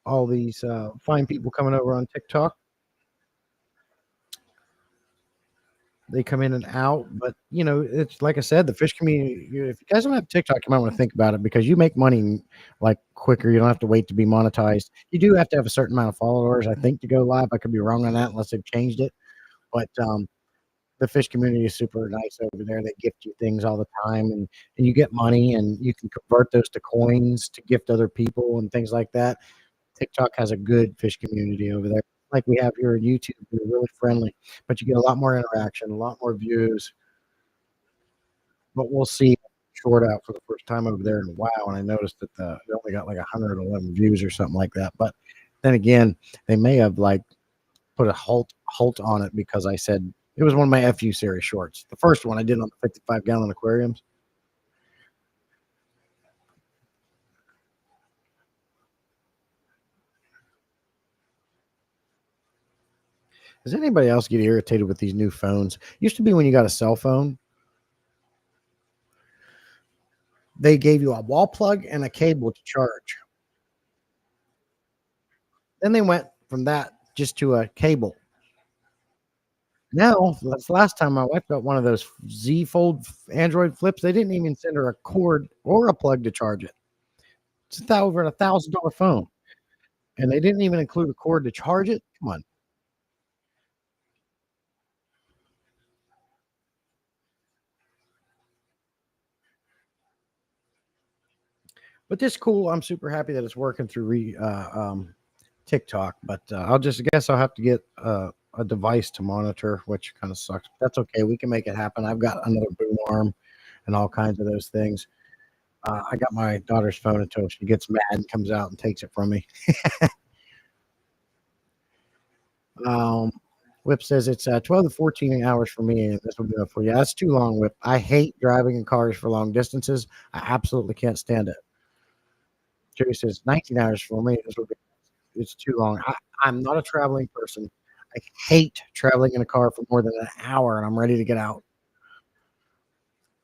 all these fine people coming over on TikTok. They come in and out, but it's like I said, the fish community. If you guys don't have TikTok, you might want to think about it because you make money like quicker. You don't have to wait to be monetized. You do have to have a certain amount of followers, I think, to go live. I could be wrong on that unless they've changed it. But the fish community is super nice over there. They gift you things all the time, and you get money, and you can convert those to coins to gift other people and things like that. TikTok has a good fish community over there. like we have here on YouTube. They're really friendly, but you get a lot more interaction, a lot more views. But we'll see. Short out for the first time over there in a while, and I noticed that they only got like 111 views or something like that. But then again, they may have like put a halt on it because I said it was one of my FU series shorts. The first one I did on the 55-gallon aquariums. Does anybody else get irritated with these new phones? Used to be when you got a cell phone, they gave you a wall plug and a cable to charge. Then they went from that just to a cable. Now, that's the last time my wife got one of those Z Fold Android flips. They didn't even send her a cord or a plug to charge it. It's over $1,000 phone, and they didn't even include a cord to charge it. Come on. But this cool. I'm super happy that it's working through TikTok. But I guess I'll have to get a device to monitor, which kind of sucks. But that's okay. We can make it happen. I've got another boom arm and all kinds of those things. I got my daughter's phone until she gets mad and comes out and takes it from me. Um, Whip says it's 12 to 14 hours for me, and this will be enough for you. That's too long, Whip. I hate driving in cars for long distances. I absolutely can't stand it. Jerry says 19 hours for me. It's too long. I'm not a traveling person. I hate traveling in a car for more than an hour, and I'm ready to get out.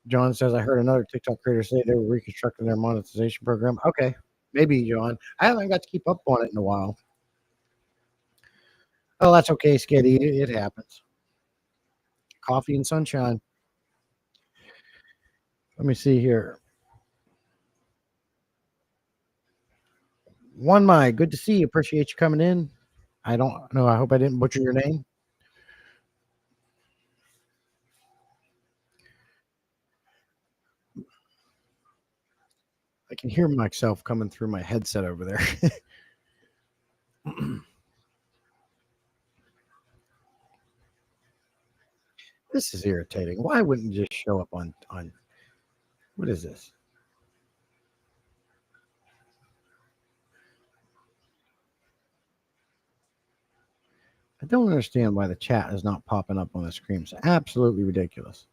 John says I heard another TikTok creator say they were reconstructing their monetization program. Okay, maybe John. I haven't got to keep up on it in a while. Oh, that's okay, Skitty. It happens. Coffee and sunshine. Let me see here. One My, good to see you. Appreciate you coming in. I don't know. I hope I didn't butcher your name. I can hear myself coming through my headset over there. This is irritating. Why wouldn't you just show up on what is this? I don't understand why the chat is not popping up on the screen. It's absolutely ridiculous.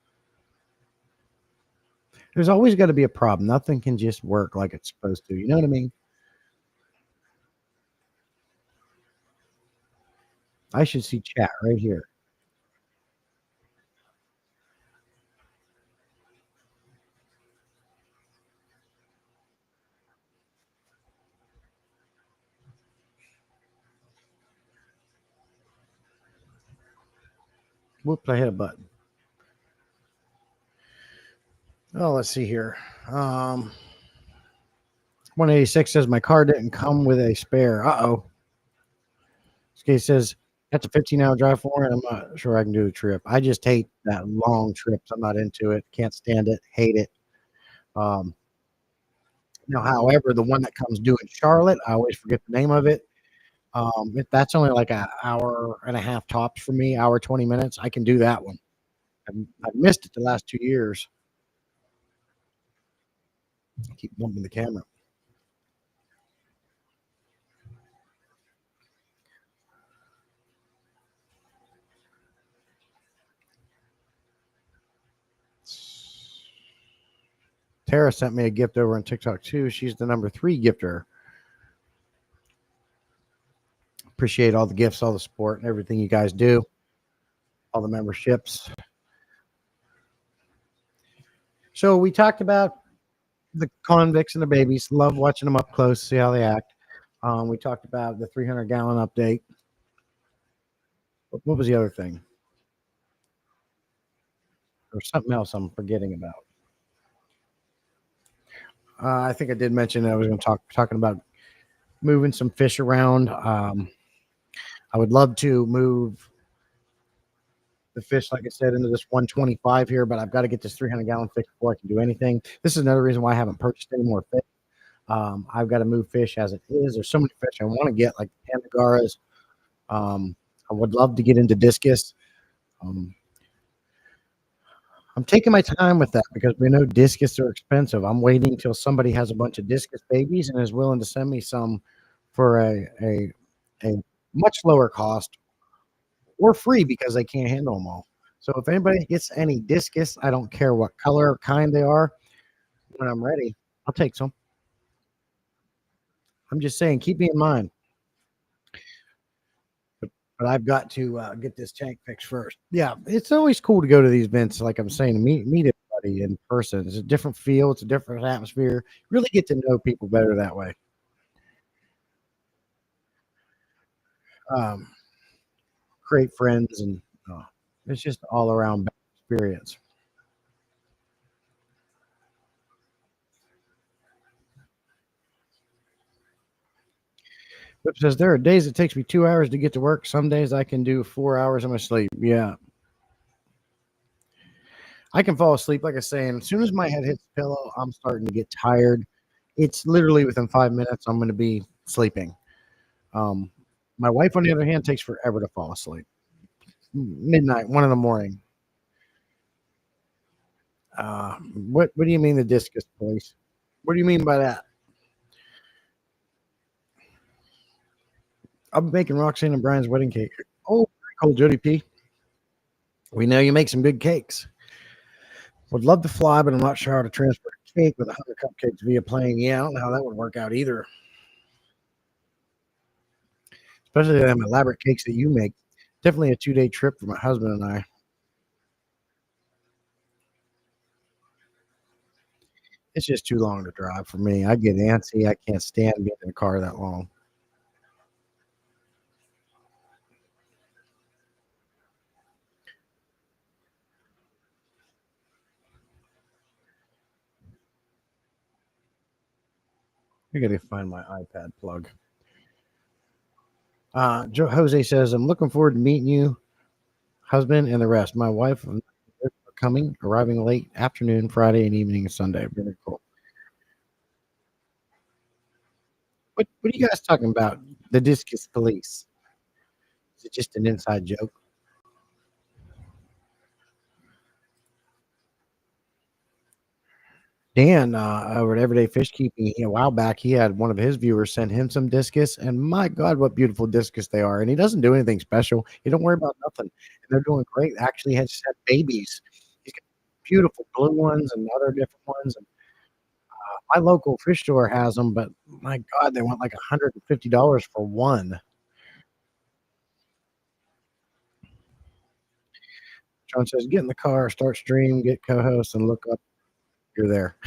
There's always got to be a problem. Nothing can just work like it's supposed to. You know what I mean? I should see chat right here. Whoops, I hit a button. Oh, let's see here. 186 says my car didn't come with a spare. Uh-oh. This guy says that's a 15-hour drive for it. I'm not sure I can do the trip. I just hate that long trips. I'm not into it. Can't stand it. Hate it. Um, however, the one that comes due in Charlotte, I always forget the name of it. That's only like an hour and a half tops for me, hour 20 minutes. I can do that one. I've missed it the last 2 years. I keep bumping the camera. Tara sent me a gift over on TikTok too. She's the number 3 gifter. Appreciate all the gifts, all the support, and everything you guys do, all the memberships. So we talked about the convicts and the babies. Love watching them up close, see how they act. We talked about the 300-gallon update. What was the other thing? Or something else I'm forgetting about. I think I did mention that I was going to talking about moving some fish around. I would love to move the fish, like I said, into this 125 here, but I've got to get this 300-gallon fish before I can do anything. This is another reason why I haven't purchased any more fish. I've got to move fish as it is. There's so many fish I want to get, like Pandagoras. Um, I would love to get into discus. Um, I'm taking my time with that because we know discus are expensive. I'm waiting till somebody has a bunch of discus babies and is willing to send me some for a much lower cost or free because they can't handle them all. So if anybody gets any discus, I don't care what color or kind they are. When I'm ready, I'll take some. I'm just saying, keep me in mind. But I've got to get this tank fixed first. Yeah, it's always cool to go to these events, like I'm saying, to meet everybody in person. It's a different feel, it's a different atmosphere. Really get to know people better that way. Um, Create friends, and it's just all around experience. Whip says there are days it takes me 2 hours to get to work. Some days I can do 4 hours in my sleep. Yeah, I can fall asleep. Like I say, and as soon as my head hits the pillow, I'm starting to get tired. It's literally within 5 minutes I'm going to be sleeping. Um, my wife, on the other hand, takes forever to fall asleep. Midnight, 1 in the morning. What do you mean the discus police? What do you mean by that? I'm making Roxanne and Brian's wedding cake. Oh, cool, Jody P. We know you make some good cakes. Would love to fly, but I'm not sure how to transport a cake with 100 cupcakes via plane. Yeah, I don't know how that would work out either. Especially them elaborate cakes that you make. Definitely a 2 day trip for my husband and I. It's just too long to drive for me. I get antsy. I can't stand being in a car that long. I gotta find my iPad plug. Jose says, I'm looking forward to meeting you, husband, and the rest. My wife and I are coming, arriving late afternoon, Friday, and evening, and Sunday. Very cool. What are you guys talking about? The discus police. Is it just an inside joke? Dan over at Everyday Fish Keeping, a while back, he had one of his viewers send him some discus, and my God, what beautiful discus they are! And he doesn't do anything special. He don't worry about nothing, and they're doing great. Actually, has just had babies. He's got beautiful blue ones and other different ones. And my local fish store has them, but my God, they want like $150 for one. John says, "Get in the car, start stream, get co-host, and look up. You're there."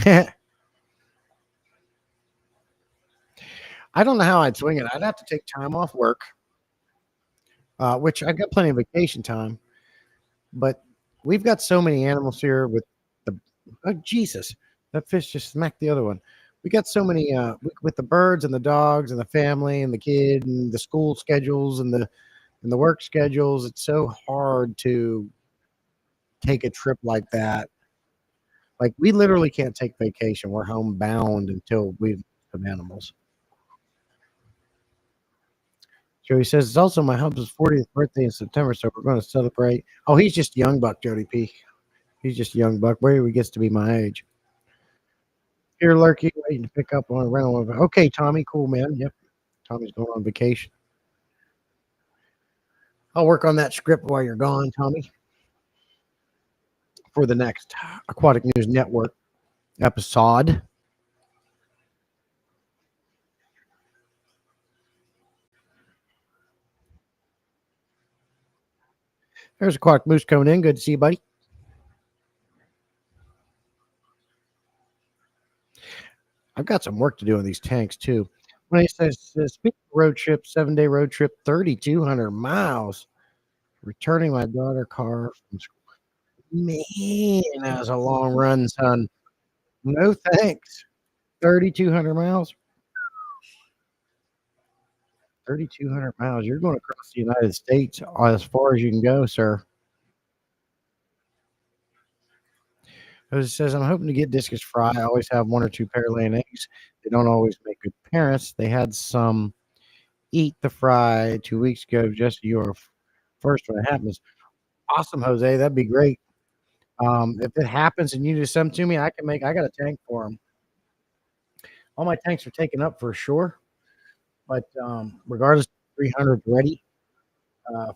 I don't know how I'd swing it. I'd have to take time off work, which I've got plenty of vacation time. But we've got so many animals here with the oh Jesus, that fish just smacked the other one. We got so many with the birds and the dogs and the family and the kid and the school schedules and the work schedules. It's so hard to take a trip like that. Like we literally can't take vacation. We're homebound until we've have animals. Jody says it's also my husband's 40th birthday in September, so we're going to celebrate. Oh, he's just young buck, Jody P. He's just a young buck. Where he gets to be my age. Here, Lurky, waiting to pick up on a rental. Okay, Tommy, cool, man. Yep, Tommy's going on vacation. I'll work on that script while you're gone, Tommy, for the next Aquatic News Network episode. There's Aquatic Moose coming in. Good to see you, buddy. I've got some work to do on these tanks too. When he says speaking of road trip, 7 day road trip, 3,200 miles, returning my daughter car from school. Man, that was a long run, son. No thanks. 3,200 miles. 3,200 miles. You're going across the United States as far as you can go, sir. As it says, I'm hoping to get discus fry. I always have one or two pair laying eggs. They don't always make good parents. They had some eat the fry 2 weeks ago. Just your first when it happens. Awesome, Jose. That'd be great. If it happens and you do some to me, I got a tank for them. All my tanks are taken up for sure, but regardless, 300 ready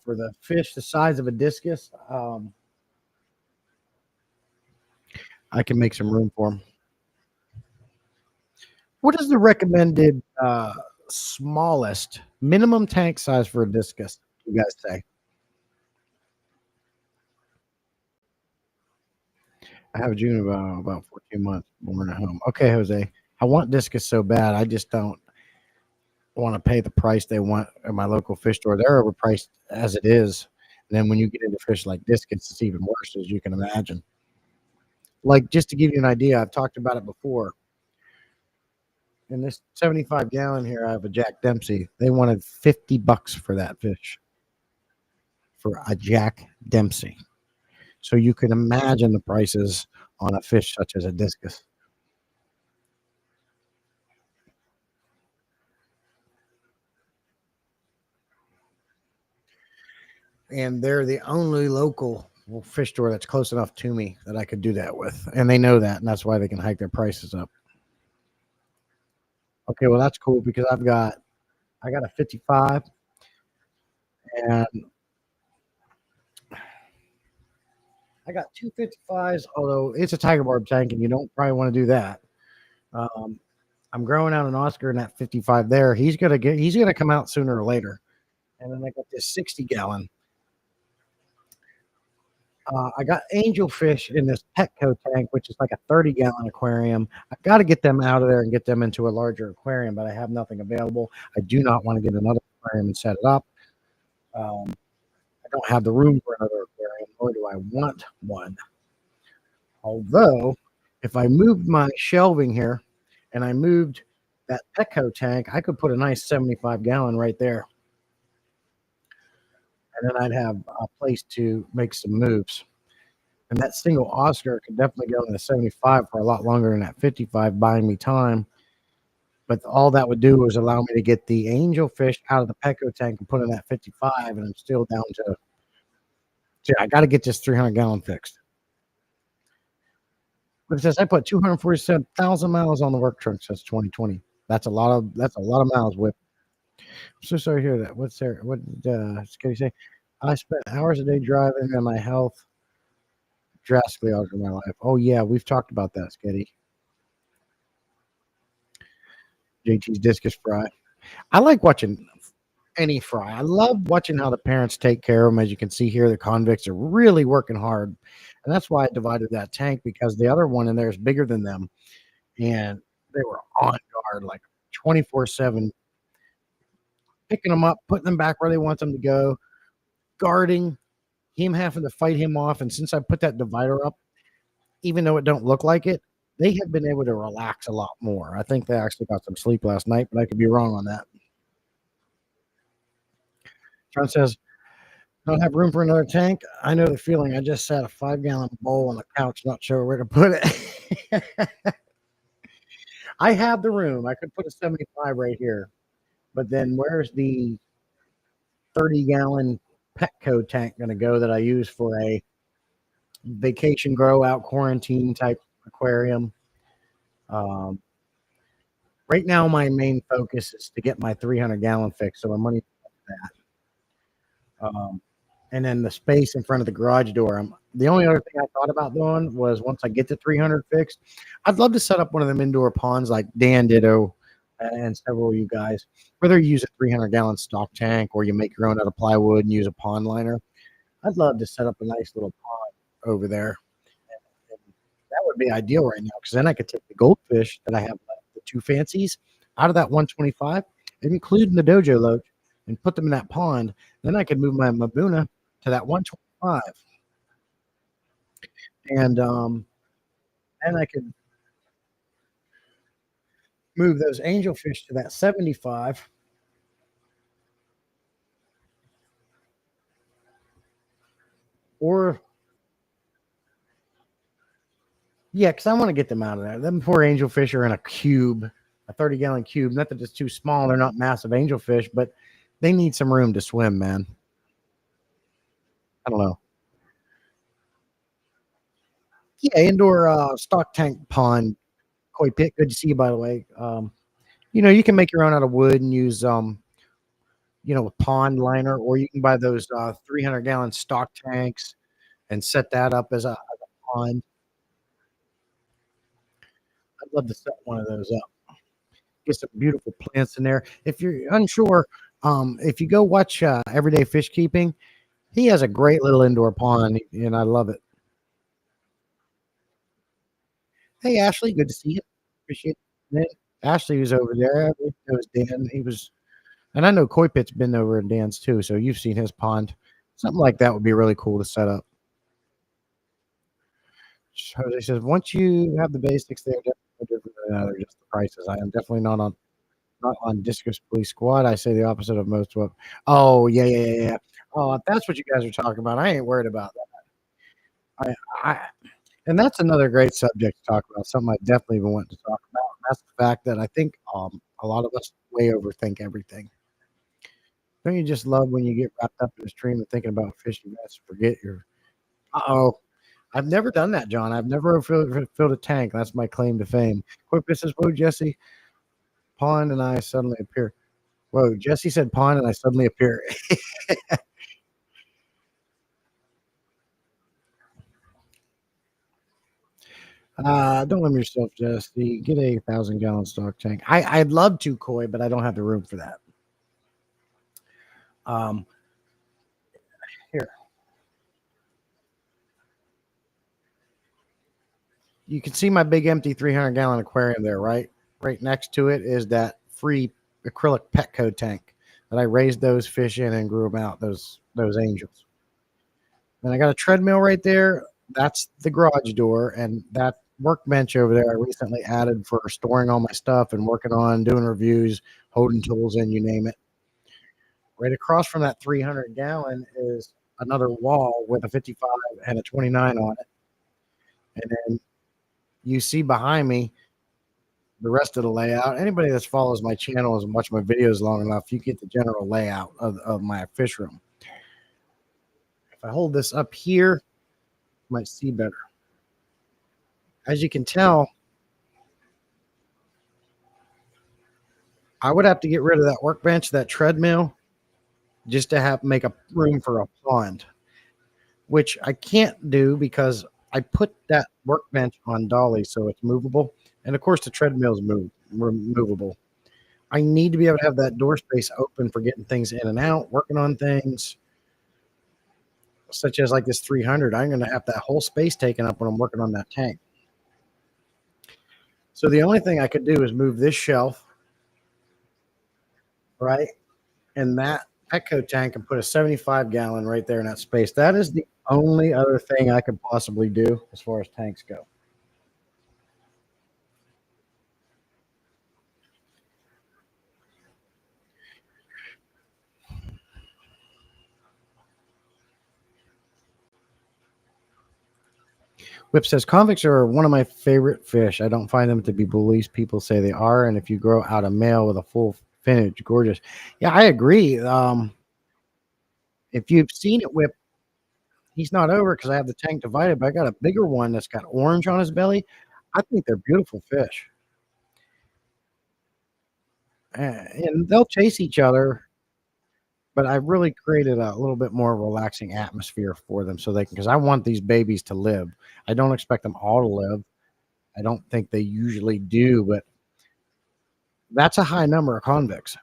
for the fish the size of a discus. I can make some room for them. What is the recommended smallest minimum tank size for a discus? You guys say? I have a June about 14 months born at home. Okay, Jose. I want discus so bad. I just don't want to pay the price they want at my local fish store. They're overpriced as it is. And then when you get into fish like discus, it's even worse, as you can imagine. Like, just to give you an idea, I've talked about it before. In this 75-gallon here, I have a Jack Dempsey. They wanted $50 for that fish, for a Jack Dempsey. So you can imagine the prices on a fish such as a discus. And they're the only local fish store that's close enough to me that I could do that with. And they know that, and that's why they can hike their prices up. Okay, well that's cool because I got a 55 and I got two 55s, although it's a Tiger Barb tank and you don't probably want to do that. Um, I'm growing out an Oscar in that 55 there. He's gonna come out sooner or later. And then I got this 60-gallon. I got angelfish in this Petco tank, which is like a 30-gallon aquarium. I've got to get them out of there and get them into a larger aquarium, but I have nothing available. I do not want to get another aquarium and set it up. Um, I don't have the room for another aquarium, nor do I want one. Although, if I moved my shelving here and I moved that Petco tank, I could put a nice 75-gallon right there. And then I'd have a place to make some moves. And that single Oscar could definitely go in the 75 for a lot longer than that 55, buying me time. But all that would do was allow me to get the angelfish out of the Petco tank and put in that 55, and I'm still down to. See, I got to get this 300-gallon fixed. But it says I put 247,000 miles on the work truck since 2020. That's a lot of miles. With I'm so sorry to hear that. What's there? What did Scotty say? I spent hours a day driving, and my health drastically altered my life. Oh yeah, we've talked about that, Sketty. JT's discus fry. I like watching any fry. I love watching how the parents take care of them. As you can see here, the convicts are really working hard, and that's why I divided that tank because the other one in there is bigger than them, and they were on guard like 24/7, picking them up, putting them back where they want them to go, guarding him, having to fight him off. And since I put that divider up, even though it don't look like it, they have been able to relax a lot more. I think they actually got some sleep last night, but I could be wrong on that. John says, don't have room for another tank. I know the feeling. I just sat a 5-gallon bowl on the couch, not sure where to put it. I have the room. I could put a 75 right here. But then where's the 30-gallon Petco tank going to go that I use for a vacation grow out quarantine type aquarium? Right now, my main focus is to get my 300-gallon fixed, so my money that. And then the space in front of the garage door. The only other thing I thought about doing was once I get the 300 fixed, I'd love to set up one of them indoor ponds like Dan Ditto and several of you guys, whether you use a 300-gallon stock tank or you make your own out of plywood and use a pond liner. I'd love to set up a nice little pond over there. And that would be ideal right now because then I could take the goldfish that I have left, the two fancies, out of that 125, including the dojo loach, and put them in that pond. Then I could move my Mabuna to that 125. And I could move those angelfish to that 75. Or yeah, because I want to get them out of there. Them poor angelfish are in a cube, a 30-gallon cube. Not that it's too small; they're not massive angelfish, but They need some room to swim, man. I don't know. Yeah, indoor stock tank pond koi pit. Good to see you, by the way. You can make your own out of wood and use a pond liner, or you can buy those 300-gallon stock tanks and set that up as a pond. I'd love to set one of those up. Get some beautiful plants in there. If you're unsure, if you go watch Everyday Fish Keeping, he has a great little indoor pond, and I love it. Hey, Ashley, good to see you. Appreciate it. Ashley was over there. It was Dan. And I know Koi Pit's been over at Dan's too, so you've seen his pond. Something like that would be really cool to set up. Jose says, once you have the basics, they're definitely no different than other, just the prices. I am definitely not on Discus Police Squad. I say the opposite of most of. Oh, yeah, yeah, yeah, yeah. Oh, if that's what you guys are talking about, I ain't worried about that. I and that's another great subject to talk about. Something I definitely been wanting to talk about. And that's the fact that I think a lot of us way overthink everything. Don't you just love when you get wrapped up in a stream and thinking about fishing nets and forget your? Uh-oh. I've never done that, John. I've never filled a tank. That's my claim to fame. Quick business. Whoa, Jesse. Pond and I suddenly appear. Whoa, Jesse said pond and I suddenly appear. Don't limit yourself, Jesse. Get a 1,000-gallon stock tank. I'd love to, Koi, but I don't have the room for that. Um, Here. You can see my big empty 300-gallon aquarium there, right? Right next to it is that free acrylic Petco tank that I raised those fish in and grew them out, those angels. And I got a treadmill right there. That's the garage door, and that workbench over there I recently added for storing all my stuff and working on doing reviews, holding tools in, you name it. Right across from that 300-gallon is another wall with a 55 and a 29 on it. And then you see behind me the rest of the layout. Anybody that follows my channel and watched my videos long enough, you get the general layout of my fish room. If I hold this up here, you might see better. As you can tell, I would have to get rid of that workbench, that treadmill, just to have make a room for a pond, which I can't do because I put that workbench on dolly so it's movable, and of course the treadmill's movable. I need to be able to have that door space open for getting things in and out, working on things such as like this 300. I'm going to have that whole space taken up when I'm working on that tank. So the only thing I could do is move this shelf, right, and that Petco tank and put a 75-gallon right there in that space. That is the only other thing I could possibly do as far as tanks go. Whip says convicts are one of my favorite fish. I don't find them to be bullies. People say they are, and if you grow out a male with a full finnage, gorgeous. Yeah, I agree. If you've seen it, Whip, he's not over because I have the tank divided, but I got a bigger one that's got orange on his belly. I think they're beautiful fish, and they'll chase each other. But I really created a little bit more relaxing atmosphere for them so they can, because I want these babies to live. I don't expect them all to live. I don't think they usually do, but that's a high number of convicts.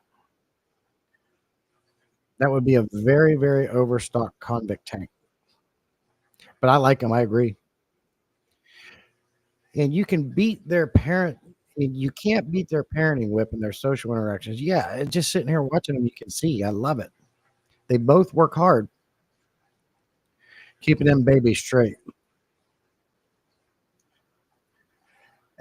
That would be a very, very overstocked convict tank. But I like them. I agree. And you can beat their parent. And you can't beat their parenting whip and their social interactions. Yeah, just sitting here watching them, you can see. I love it. They both work hard, keeping them babies straight.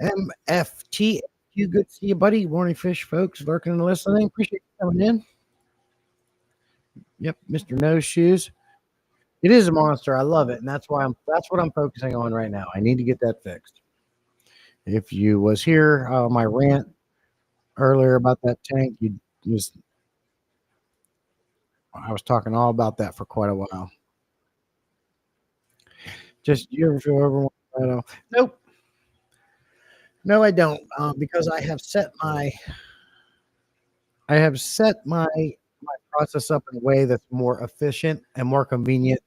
MFT, you good to see you, buddy. Warning fish folks lurking and listening. Appreciate you coming in. Yep, Mr. No Shoes. It is a monster. I love it, and that's what I'm focusing on right now. I need to get that fixed. If you was here, my rant earlier about that tank, you just I was talking all about that for quite a while. Just you ever feel overwhelmed? Nope. No, I don't. Because I have set my process up in a way that's more efficient and more convenient.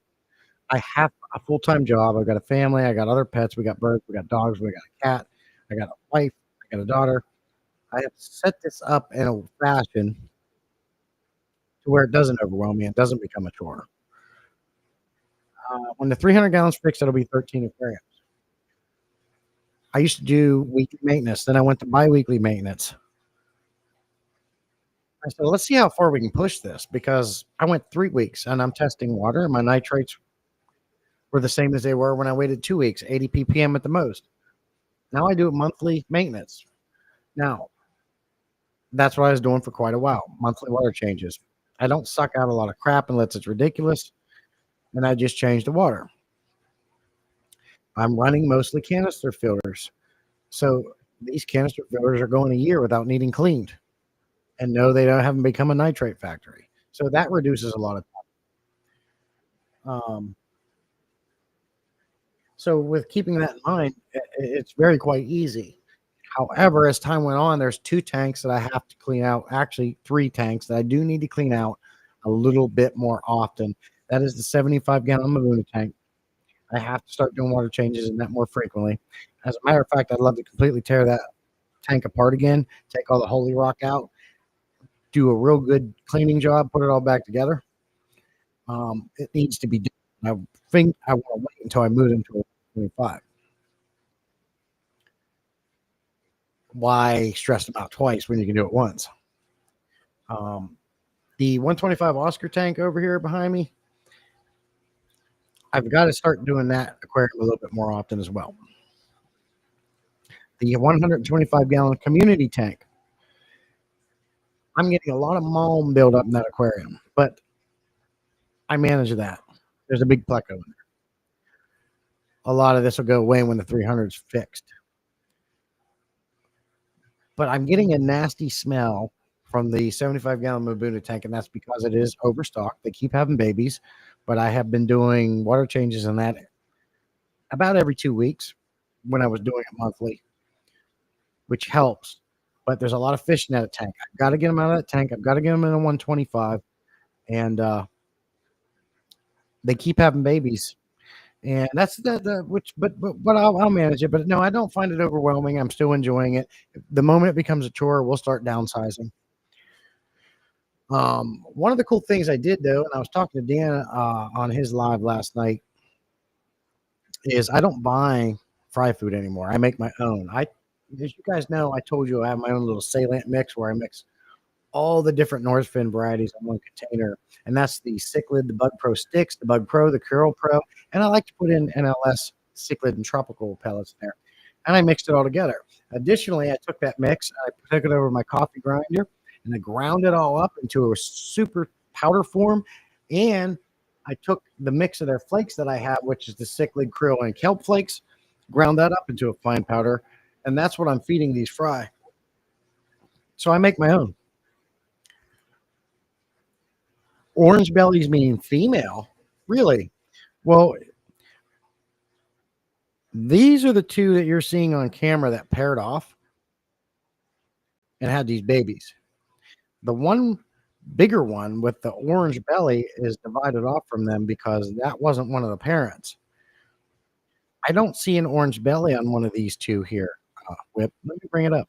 I have a full time job. I've got a family. I got other pets. We got birds. We got dogs. We got a cat. I got a wife. I got a daughter. I have set this up in a fashion to where it doesn't overwhelm me. It doesn't become a chore. When the 300 gallons fixed, it'll be 13 aquariums. I used to do weekly maintenance. Then I went to biweekly maintenance. I said, let's see how far we can push this because I went 3 weeks and I'm testing water and my nitrates were the same as they were when I waited 2 weeks, 80 ppm at the most. Now I do it monthly maintenance. Now, that's what I was doing for quite a while, monthly water changes. I don't suck out a lot of crap unless it's ridiculous, and I just change the water. I'm running mostly canister filters. So these canister filters are going a year without needing cleaned. And no, they haven't become a nitrate factory. So that reduces a lot of time. So with keeping that in mind, it's very quite easy. However, as time went on, there's 2 tanks that I have to clean out. Actually, 3 tanks that I do need to clean out a little bit more often. That is the 75-gallon Mavuna tank. I have to start doing water changes in that more frequently. As a matter of fact, I'd love to completely tear that tank apart again, take all the holy rock out, do a real good cleaning job, put it all back together. It needs to be done. I think I want to wait until I move into a 25. Why stress about twice when you can do it once? Um, the 125 Oscar tank over here behind me, I've got to start doing that aquarium a little bit more often as well. The 125-gallon community tank, I'm getting a lot of mulm buildup in that aquarium, but I manage that. There's a big pleco in there. A lot of this will go away when the 300 is fixed. But I'm getting a nasty smell from the 75-gallon Mabuna tank, and that's because it is overstocked. They keep having babies, but I have been doing water changes in that about every 2 weeks when I was doing it monthly, which helps. But there's a lot of fish in that tank. I've got to get them out of that tank. I've got to get them in a 125, and they keep having babies. And that's the which, but I'll manage it. But no, I don't find it overwhelming. I'm still enjoying it. The moment it becomes a chore, we'll start downsizing. One of the cool things I did though, and I was talking to Dan on his live last night, is I don't buy fry food anymore. I make my own. As you guys know, I told you I have my own little Salient mix where I mix all the different Northfin varieties in one container, and that's the Cichlid, the Bug Pro sticks, the Bug Pro, the Curl Pro, and I like to put in NLS Cichlid and tropical pellets there, and I mixed it all together. Additionally, I took that mix, I took it over my coffee grinder, and I ground it all up into a super powder form, and I took the mix of their flakes that I have, which is the Cichlid, Krill, and Kelp flakes, ground that up into a fine powder, and that's what I'm feeding these fry. So I make my own. Orange bellies mean female. Really? Well, these are the two that you're seeing on camera that paired off and had these babies. The one bigger one with the orange belly is divided off from them because that wasn't one of the parents. I don't see an orange belly on one of these two here. Whip, let me bring it up.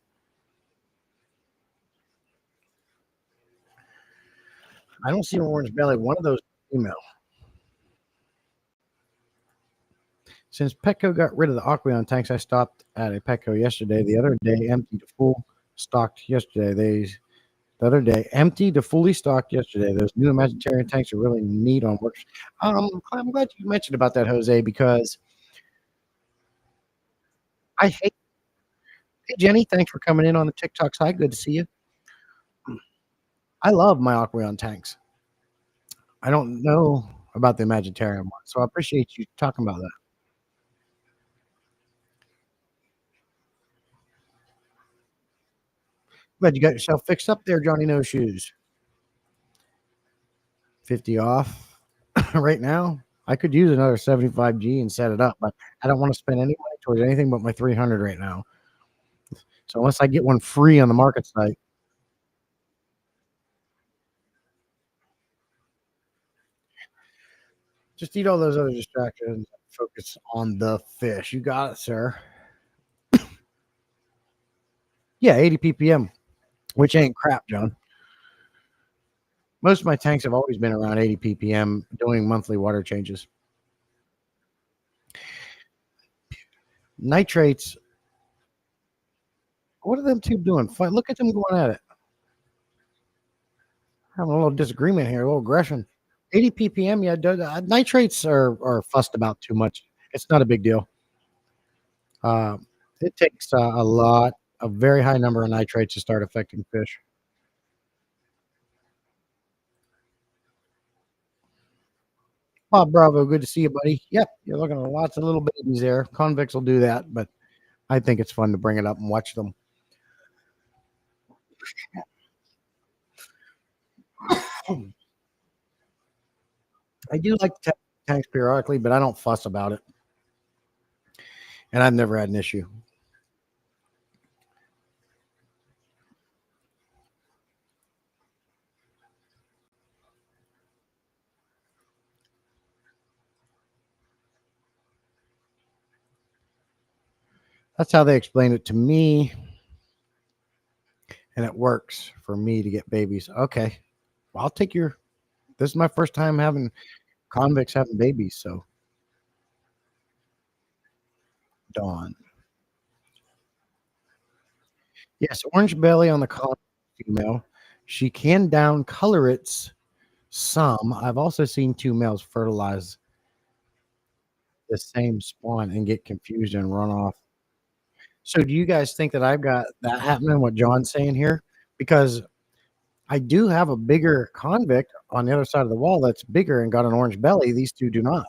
I don't see an orange belly. One of those female. Since Petco got rid of the Aqueon tanks, I stopped at a Petco yesterday. The other day, empty to full stocked yesterday. The other day, empty to fully stocked yesterday. Those new Imaginarium tanks are really neat on work. I'm glad you mentioned about that, Jose, because I hate. Hey, Jenny, thanks for coming in on the TikTok side. Good to see you. I love my Aqueon tanks. I don't know about the Imaginarium one, so I appreciate you talking about that. Glad you got yourself fixed up there, Johnny No Shoes. 50 off right now. I could use another 75G and set it up, but I don't want to spend any money towards anything but my 300 right now. So unless I get one free on the market site, just eat all those other distractions. Focus on the fish. You got it, sir. Yeah, 80 ppm, which ain't crap, John. Most of my tanks have always been around 80 ppm doing monthly water changes. Nitrates, what are them two doing? Look at them going at it. Having a little disagreement here, a little aggression. 80 ppm, yeah, nitrates are fussed about too much. It's not a big deal. Uh, it takes a very high number of nitrates to start affecting fish. Bob Bravo, good to see you, buddy. Yep, you're looking at lots of little babies there. Convicts will do that, but I think it's fun to bring it up and watch them. I do like to tanks periodically, but I don't fuss about it, and I've never had an issue. That's how they explain it to me, and it works for me to get babies. Okay, well, I'll take your. This is my first time having convicts having babies, so Dawn. Yes, orange belly on the collar female. She can down color its some. I've also seen two males fertilize the same spawn and get confused and run off. So do you guys think that I've got that happening, what John's saying here? Because I do have a bigger convict on the other side of the wall that's bigger and got an orange belly. These two do not.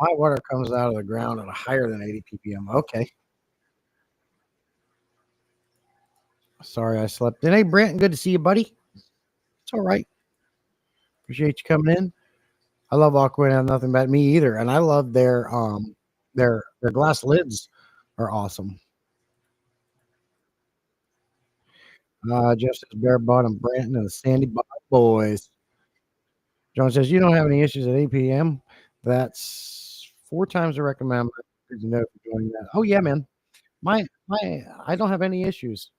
My water comes out of the ground at a higher than 80 ppm. Okay. Sorry I slept in. Hey, Brent, good to see you, buddy. It's all right. Appreciate you coming in. I love Aqua and nothing but me either. And I love their glass lids are awesome. Jeff says bare bottom Branton and the Sandy Bottom Boys. John says you don't have any issues at 8 p.m. That's 4 times the recommend. Good to know for doing that. Oh yeah, man. My I don't have any issues.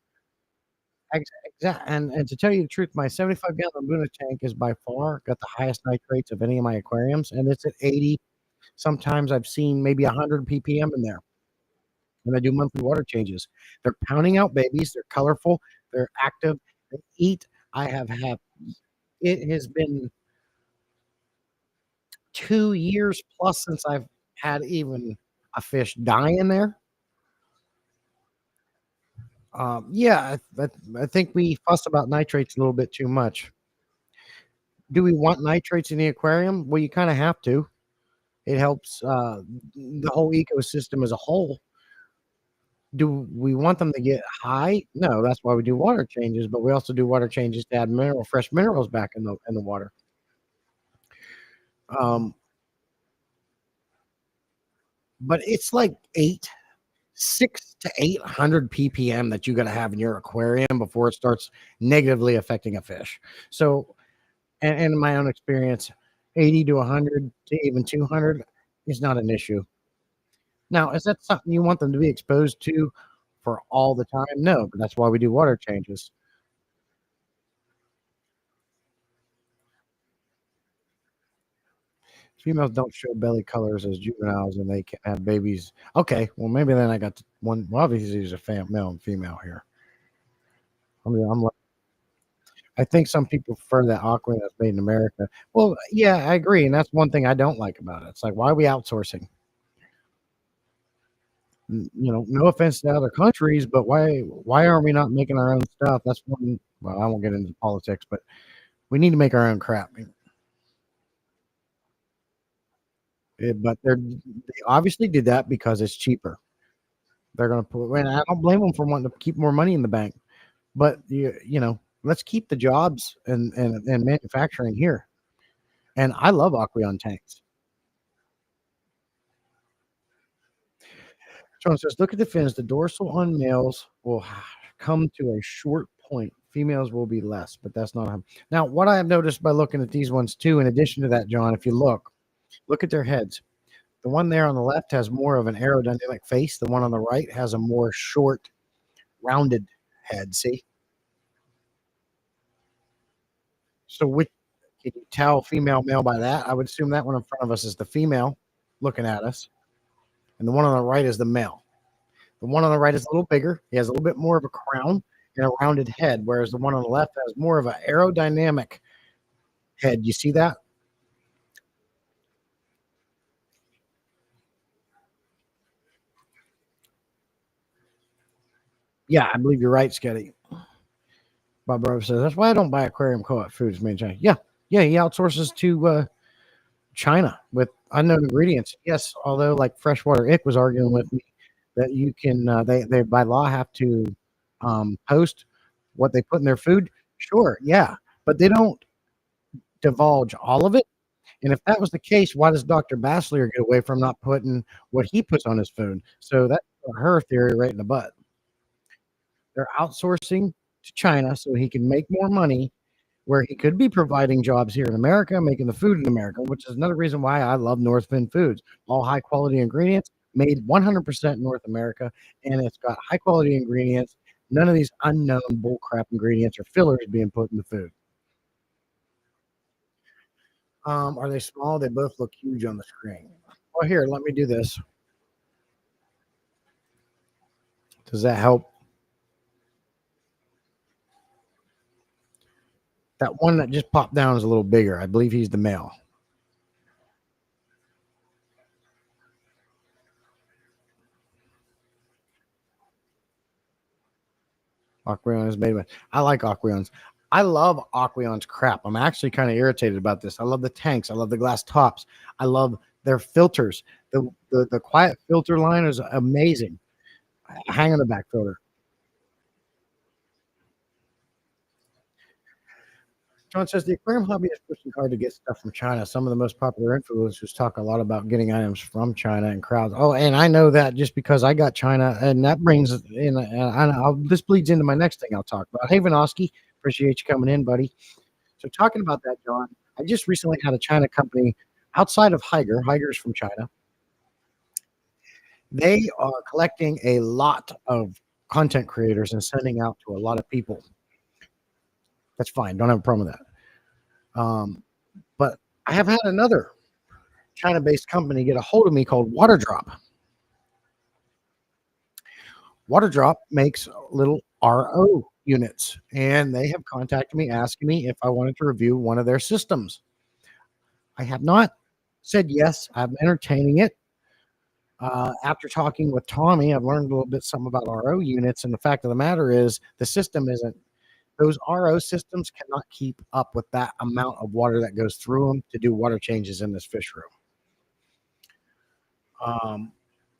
And to tell you the truth, my 75-gallon Luna tank is by far got the highest nitrates of any of my aquariums, and it's at 80. Sometimes I've seen maybe 100 ppm in there when I do monthly water changes. They're pounding out babies. They're colorful. They're active. They eat. I have had. It has been 2 years plus since I've had even a fish die in there. Yeah, I think we fuss about nitrates a little bit too much. Do we want nitrates in the aquarium? Well, you kind of have to. It helps the whole ecosystem as a whole. Do we want them to get high? No, that's why we do water changes. But we also do water changes to add fresh minerals back in the water. But it's like 600 to 800 ppm that you got to have in your aquarium before it starts negatively affecting a fish. So, and in my own experience, 80 to 100 to even 200 is not an issue. Now, is that something you want them to be exposed to for all the time? No, but that's why we do water changes. Females don't show belly colors as juveniles and they can have babies. Okay, well, maybe then I got one. Well, obviously, there's a male and female here. I mean, I think some people prefer that aqua that's made in America. Well, yeah, I agree. And that's one thing I don't like about it. It's like, why are we outsourcing? No offense to other countries, but why are we not making our own stuff? That's one. Well, I won't get into politics, but we need to make our own crap. But they obviously did that because it's cheaper. They're going to put, and I don't blame them for wanting to keep more money in the bank. But you know, Let's keep the jobs and manufacturing here. And I love Aqueon tanks. John says, look at the fins. The dorsal on males will come to a short point. Females will be less, but that's not how. Now, what I have noticed by looking at these ones too, in addition to that, John, if you look at their heads. The one there on the left has more of an aerodynamic face. The one on the right has a more short, rounded head. See? So which can you tell female, male by that? I would assume that one in front of us is the female looking at us, and the one on the right is the male. The one on the right is a little bigger. He has a little bit more of a crown and a rounded head, whereas the one on the left has more of an aerodynamic head. You see that? Yeah, I believe you're right, Sketty. Bob Rose says that's why I don't buy aquarium co-op foods made in China. Yeah, yeah, he outsources to China with unknown ingredients. Yes, although like Freshwater Ick was arguing with me that you can they by law have to post what they put in their food. Sure, yeah, but they don't divulge all of it. And if that was the case, why does Dr. Bassler get away from not putting what he puts on his food? So that's her theory right in the butt. They're outsourcing to China so he can make more money where he could be providing jobs here in America, making the food in America, which is another reason why I love Northfin Foods. All high quality ingredients made 100% North America, and it's got high quality ingredients. None of these unknown bullcrap ingredients or fillers being put in the food. Are they small? They both look huge on the screen. Well, here, let me do this. Does that help? That one that just popped down is a little bigger. I believe he's the male. Aqueon is made with. I like Aqueons. I love Aqueon's crap. I'm actually kind of irritated about this. I love the tanks. I love the glass tops. I love their filters. The quiet filter line is amazing. Hang on the back filter. John says the aquarium hobby is pushing hard to get stuff from China. Some of the most popular influencers talk a lot about getting items from China and crowds. Oh, and I know that just because I got China, and that brings in. This bleeds into my next thing I'll talk about. Hey, Vanoski, appreciate you coming in, buddy. So talking about that, John, I just recently had a China company outside of Higer. Higer's from China. They are collecting a lot of content creators and sending out to a lot of people. That's fine. Don't have a problem with that. But I have had another China-based company get a hold of me called Waterdrop. Waterdrop makes little RO units, and they have contacted me asking me if I wanted to review one of their systems. I have not said yes. I'm entertaining it. After talking with Tommy, I've learned a little bit something about RO units, and the fact of the matter is the system isn't. Those RO systems cannot keep up with that amount of water that goes through them to do water changes in this fish room.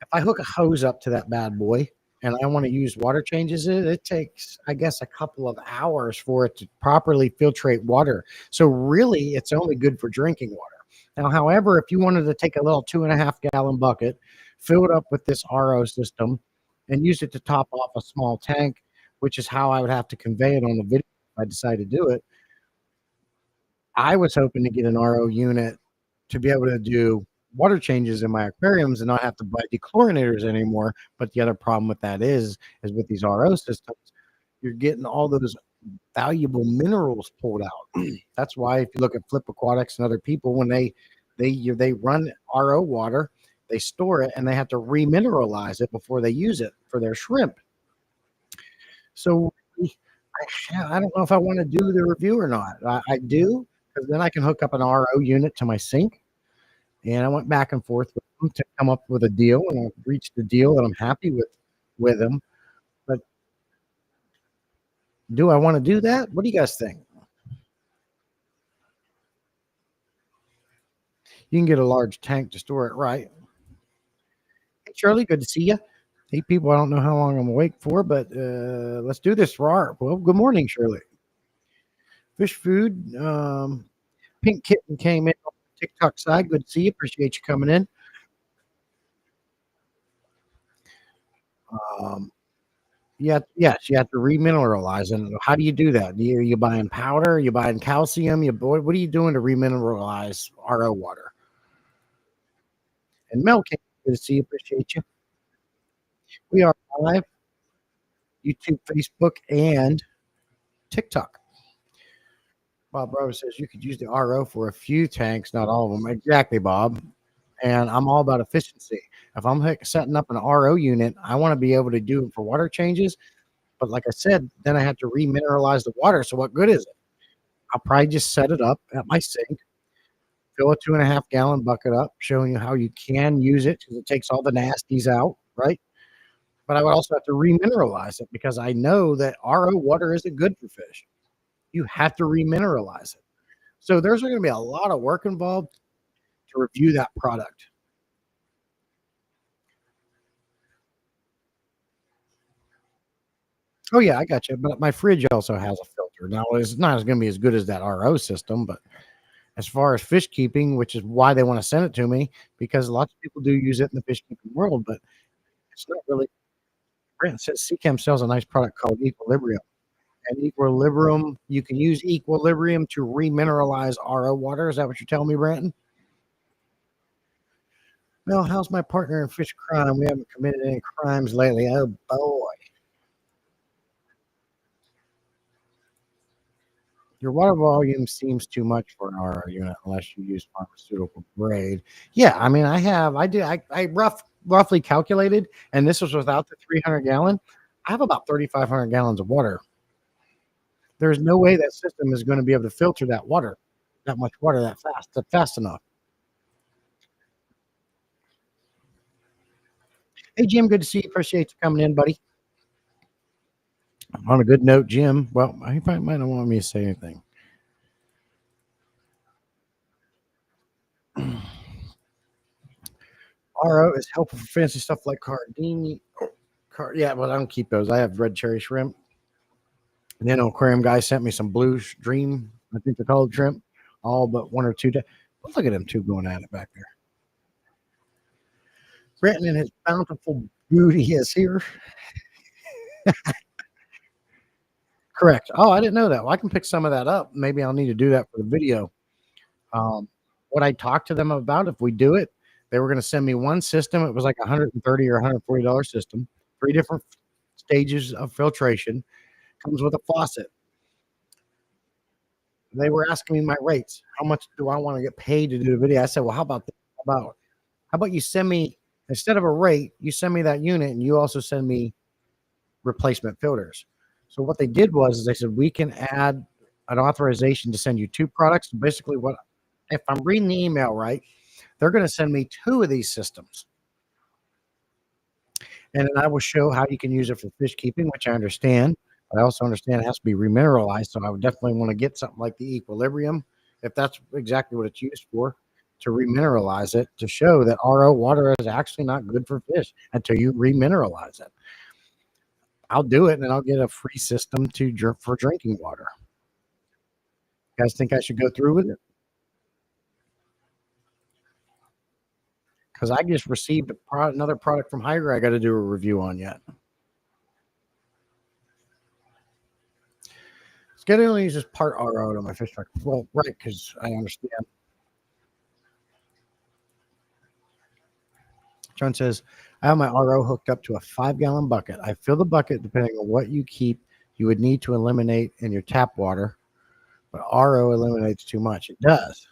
If I hook a hose up to that bad boy and I want to use water changes, it takes, I guess, a couple of hours for it to properly filtrate water. So really, it's only good for drinking water. Now, however, if you wanted to take a little 2.5 gallon bucket, fill it up with this RO system, and use it to top off a small tank, which is how I would have to convey it on the video if I decide to do it. I was hoping to get an RO unit to be able to do water changes in my aquariums and not have to buy dechlorinators anymore. But the other problem with that is with these RO systems, you're getting all those valuable minerals pulled out. That's why if you look at Flip Aquatics and other people, when they run RO water, they store it and they have to remineralize it before they use it for their shrimp. So I don't know if I want to do the review or not. I do, because then I can hook up an RO unit to my sink. And I went back and forth with them to come up with a deal, and I reached a deal that I'm happy with them. But do I want to do that? What do you guys think? You can get a large tank to store it, right? Hey, Shirley, good to see you. Hey, people, I don't know how long I'm awake for, but let's do this. Rar. Well, good morning, Shirley. Fish food. Pink Kitten came in on the TikTok side. Good to see you. Appreciate you coming in. Um, yes, you have to remineralize. And how do you do that? You buying powder? You buying calcium? What are you doing to remineralize RO water? And Mel came. Good to see you. Appreciate you. We are live YouTube, Facebook, and TikTok. Bob Rose says you could use the RO for a few tanks, not all of them. Exactly, Bob. And I'm all about efficiency. If I'm setting up an RO unit, I want to be able to do it for water changes. But like I said, then I have to remineralize the water. So what good is it? I'll probably just set it up at my sink, fill a 2.5 gallon bucket up, showing you how you can use it because it takes all the nasties out, right? But I would also have to remineralize it because I know that RO water isn't good for fish. You have to remineralize it. So there's going to be a lot of work involved to review that product. Oh yeah, I got you. But my fridge also has a filter. Now it's not going to be as good as that RO system, but as far as fish keeping, which is why they want to send it to me, because lots of people do use it in the fish keeping world, but it's not really. Brent says Seachem sells a nice product called Equilibrium. And Equilibrium, you can use Equilibrium to remineralize RO water. Is that what you're telling me, Branton? Well, how's my partner in fish crime? We haven't committed any crimes lately. Oh boy. Your water volume seems too much for an RO unit unless you use pharmaceutical grade. Yeah, I mean, I roughly calculated, and this was without the 300 gallon. I have about 3,500 gallons of water. There's no way that system is going to be able to filter that water, that much water that fast enough. Hey, Jim, good to see you. Appreciate you coming in, buddy. On a good note, Jim. Well, he probably might not want me to say anything. RO is helpful for fancy stuff like cardini. Yeah, well, I don't keep those. I have red cherry shrimp. And then aquarium guy sent me some blue dream. I think they're called shrimp. All but one or two. Look at them two going at it back there. Brenton and his bountiful beauty is here. Correct. Oh, I didn't know that. Well, I can pick some of that up. Maybe I'll need to do that for the video. Um, what I talked to them about, if we do it, they were going to send me one system. It was like $130 or $140 system, 3 different stages of filtration, comes with a faucet. They were asking me my rates. How much do I want to get paid to do the video? I said, well, how about this? How about you send me, instead of a rate, you send me that unit and you also send me replacement filters. So what they did was they said we can add an authorization to send you 2 products. Basically, what if I'm reading the email right, they're going to send me 2 of these systems. And then I will show how you can use it for fish keeping, which I understand. But I also understand it has to be remineralized. So I would definitely want to get something like the Equilibrium, if that's exactly what it's used for, to remineralize it to show that RO water is actually not good for fish until you remineralize it. I'll do it and I'll get a free system for drinking water. You guys think I should go through with it? Because I just received another product from Hydra I got to do a review on yet. Scotty only uses part RO on my fish truck. Well, right, because I understand. John says, I have my RO hooked up to a 5-gallon bucket. I fill the bucket depending on what you keep. You would need to eliminate in your tap water, but RO eliminates too much. It does.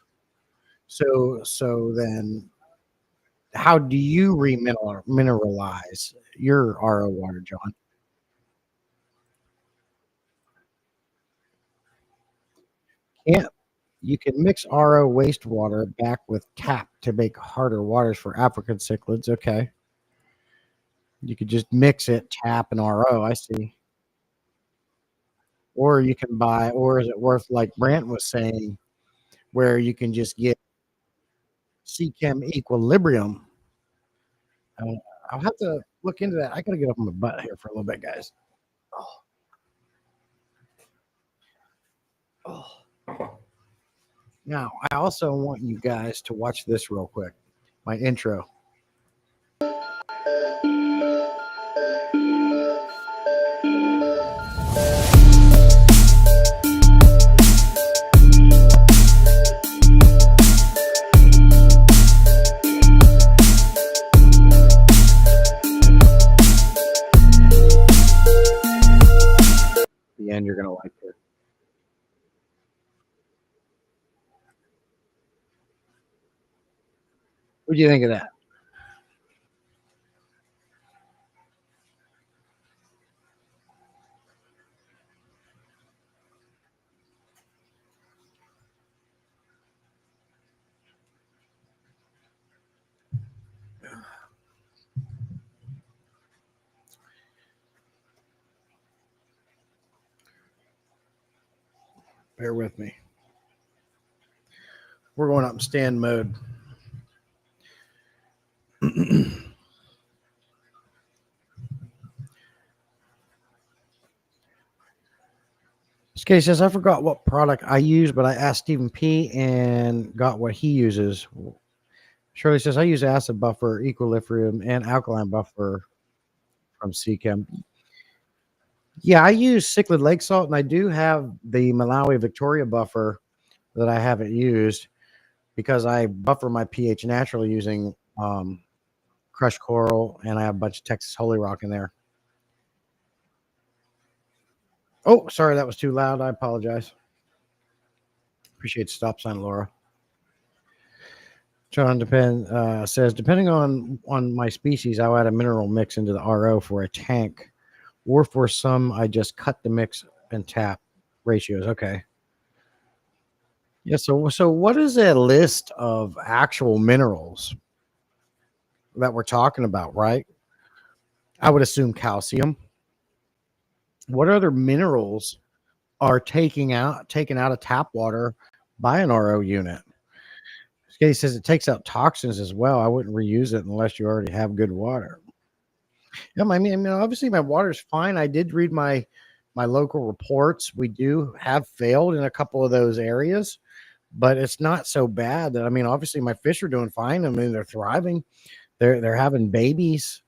So then how do you remineralize your RO water, John? Can't You can mix RO wastewater back with tap to make harder waters for African cichlids. Okay. You could just mix it, tap and RO. I see. Or you can buy, or is it worth, like Brant was saying, where you can just get Seachem Equilibrium? Uh, I'll have to look into that. I got to get up on my butt here for a little bit, guys. Oh. Now, I also want you guys to watch this real quick. My intro. The end, you're gonna like it. What do you think of that? Bear with me. We're going up in stand mode. Okay, says I forgot what product I use, but I asked Stephen P and got what he uses. Shirley says I use acid buffer, equilibrium, and alkaline buffer from Seachem. Yeah, I use cichlid lake salt, and I do have the Malawi Victoria buffer that I haven't used because I buffer my pH naturally using crushed coral, and I have a bunch of Texas Holy Rock in there. Oh, sorry, that was too loud. I apologize. Appreciate the stop sign, Laura. John says, depending on my species, I'll add a mineral mix into the RO for a tank, or for some, I just cut the mix and tap ratios. Okay. Yeah. So what is a list of actual minerals that we're talking about? Right. I would assume calcium. What other minerals are taken out of tap water by an RO unit? He says it takes out toxins as well. I wouldn't reuse it unless you already have good water. Yeah, I mean, obviously my water's fine. I did read my local reports. We do have failed in a couple of those areas, but it's not so bad. I mean, obviously my fish are doing fine. I mean, they're thriving. They're having babies.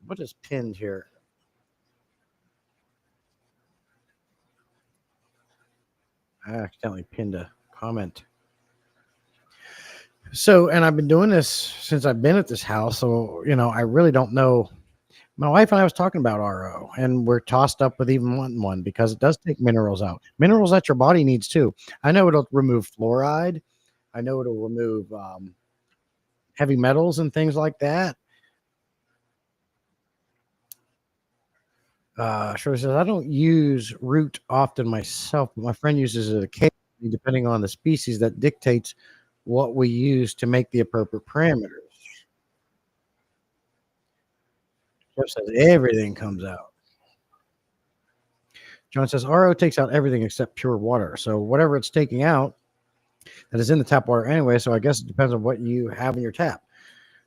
What is pinned here? I accidentally pinned a comment. So, and I've been doing this since I've been at this house. So, I really don't know. My wife and I was talking about RO, and we're tossed up with even wanting one because it does take minerals out. Minerals that your body needs too. I know it'll remove fluoride. I know it'll remove heavy metals and things like that. Shirley says, I don't use root often myself, but my friend uses it occasionally, depending on the species that dictates what we use to make the appropriate parameters. Jeff says everything comes out. John says RO takes out everything except pure water. So whatever it's taking out, that is in the tap water anyway. So I guess it depends on what you have in your tap.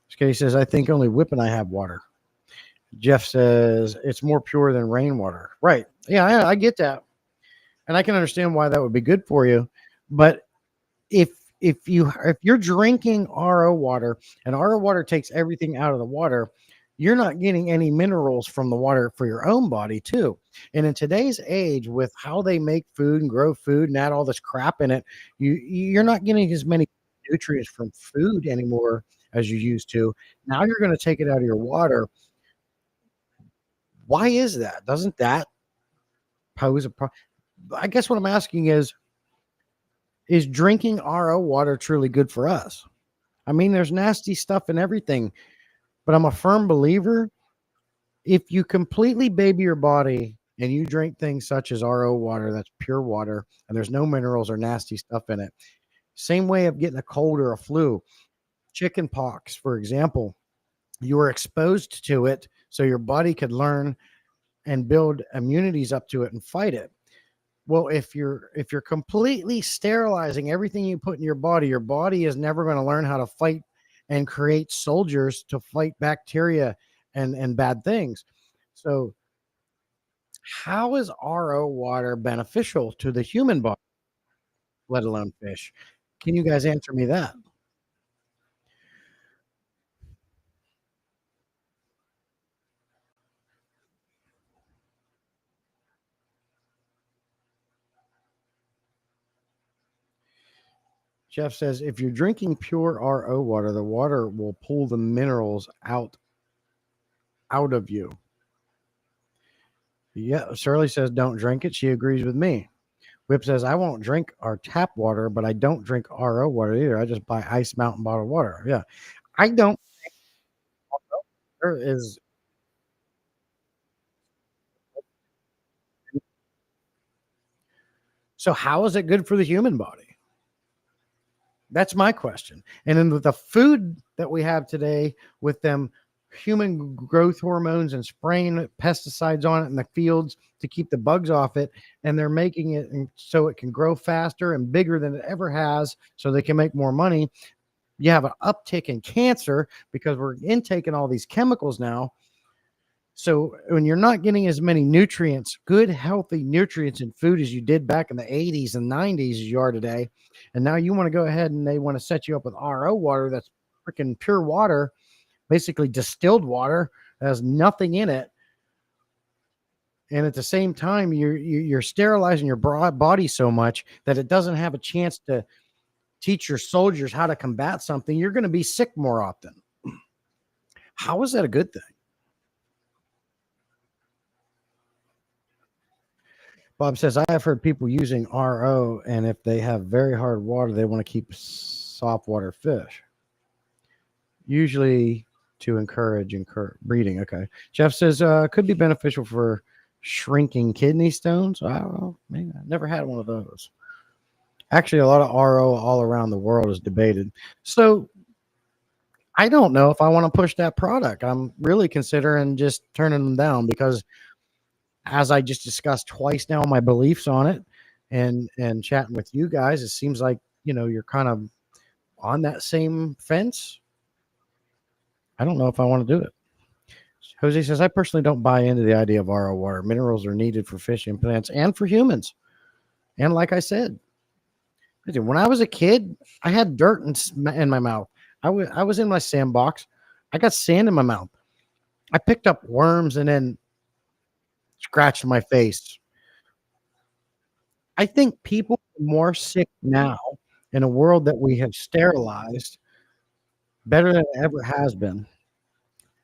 Scotty says, I think only Whip and I have water. Jeff says it's more pure than rainwater. Right. Yeah, I get that. And I can understand why that would be good for you. But if you're drinking RO water and RO water takes everything out of the water, you're not getting any minerals from the water for your own body too. And in today's age, with how they make food and grow food and add all this crap in it, you're not getting as many nutrients from food anymore as you used to. Now you're going to take it out of your water. Why is that? Doesn't that pose a problem? I guess what I'm asking is drinking RO water truly good for us? I mean, there's nasty stuff in everything, but I'm a firm believer if you completely baby your body and you drink things such as RO water, that's pure water, and there's no minerals or nasty stuff in it. Same way of getting a cold or a flu. Chicken pox, for example, you were exposed to it so your body could learn and build immunities up to it and fight it. Well, if you're completely sterilizing everything you put in your body is never going to learn how to fight and create soldiers to fight bacteria and bad things. So How is RO water beneficial to the human body, let alone fish? Can you guys answer me that? Jeff says if you're drinking pure RO water, the water will pull the minerals out of you. Yeah, Shirley says don't drink it. She agrees with me. Whip says I won't drink our tap water, but I don't drink RO water either. I just buy Ice Mountain bottled water. Yeah, I don't. There is so how is it good for the human body? That's my question. And then with the food that we have today, with them human growth hormones and spraying pesticides on it in the fields to keep the bugs off it, and they're making it so it can grow faster and bigger than it ever has, so they can make more money. You have an uptick in cancer because we're intaking all these chemicals now. So when you're not getting as many nutrients, good, healthy nutrients in food as you did back in the 80s and 90s as you are today, and now you want to go ahead and they want to set you up with RO water that's freaking pure water, basically distilled water, has nothing in it. And at the same time, you're sterilizing your broad body so much that it doesn't have a chance to teach your soldiers how to combat something. You're going to be sick more often. How is that a good thing? Bob says, I have heard people using RO, and if they have very hard water, they want to keep soft water fish, usually to encourage breeding. Okay. Jeff says, could be beneficial for shrinking kidney stones. I don't know. Maybe I never had one of those. Actually, a lot of RO all around the world is debated. So I don't know if I want to push that product. I'm really considering just turning them down because as I just discussed twice now, my beliefs on it and chatting with you guys, it seems like, you're kind of on that same fence. I don't know if I want to do it. Jose says, I personally don't buy into the idea of RO water. Minerals are needed for fish and plants and for humans. And like I said, when I was a kid, I had dirt in my mouth. I was in my sandbox. I got sand in my mouth. I picked up worms and then scratched my face. I think people are more sick now in a world that we have sterilized better than it ever has been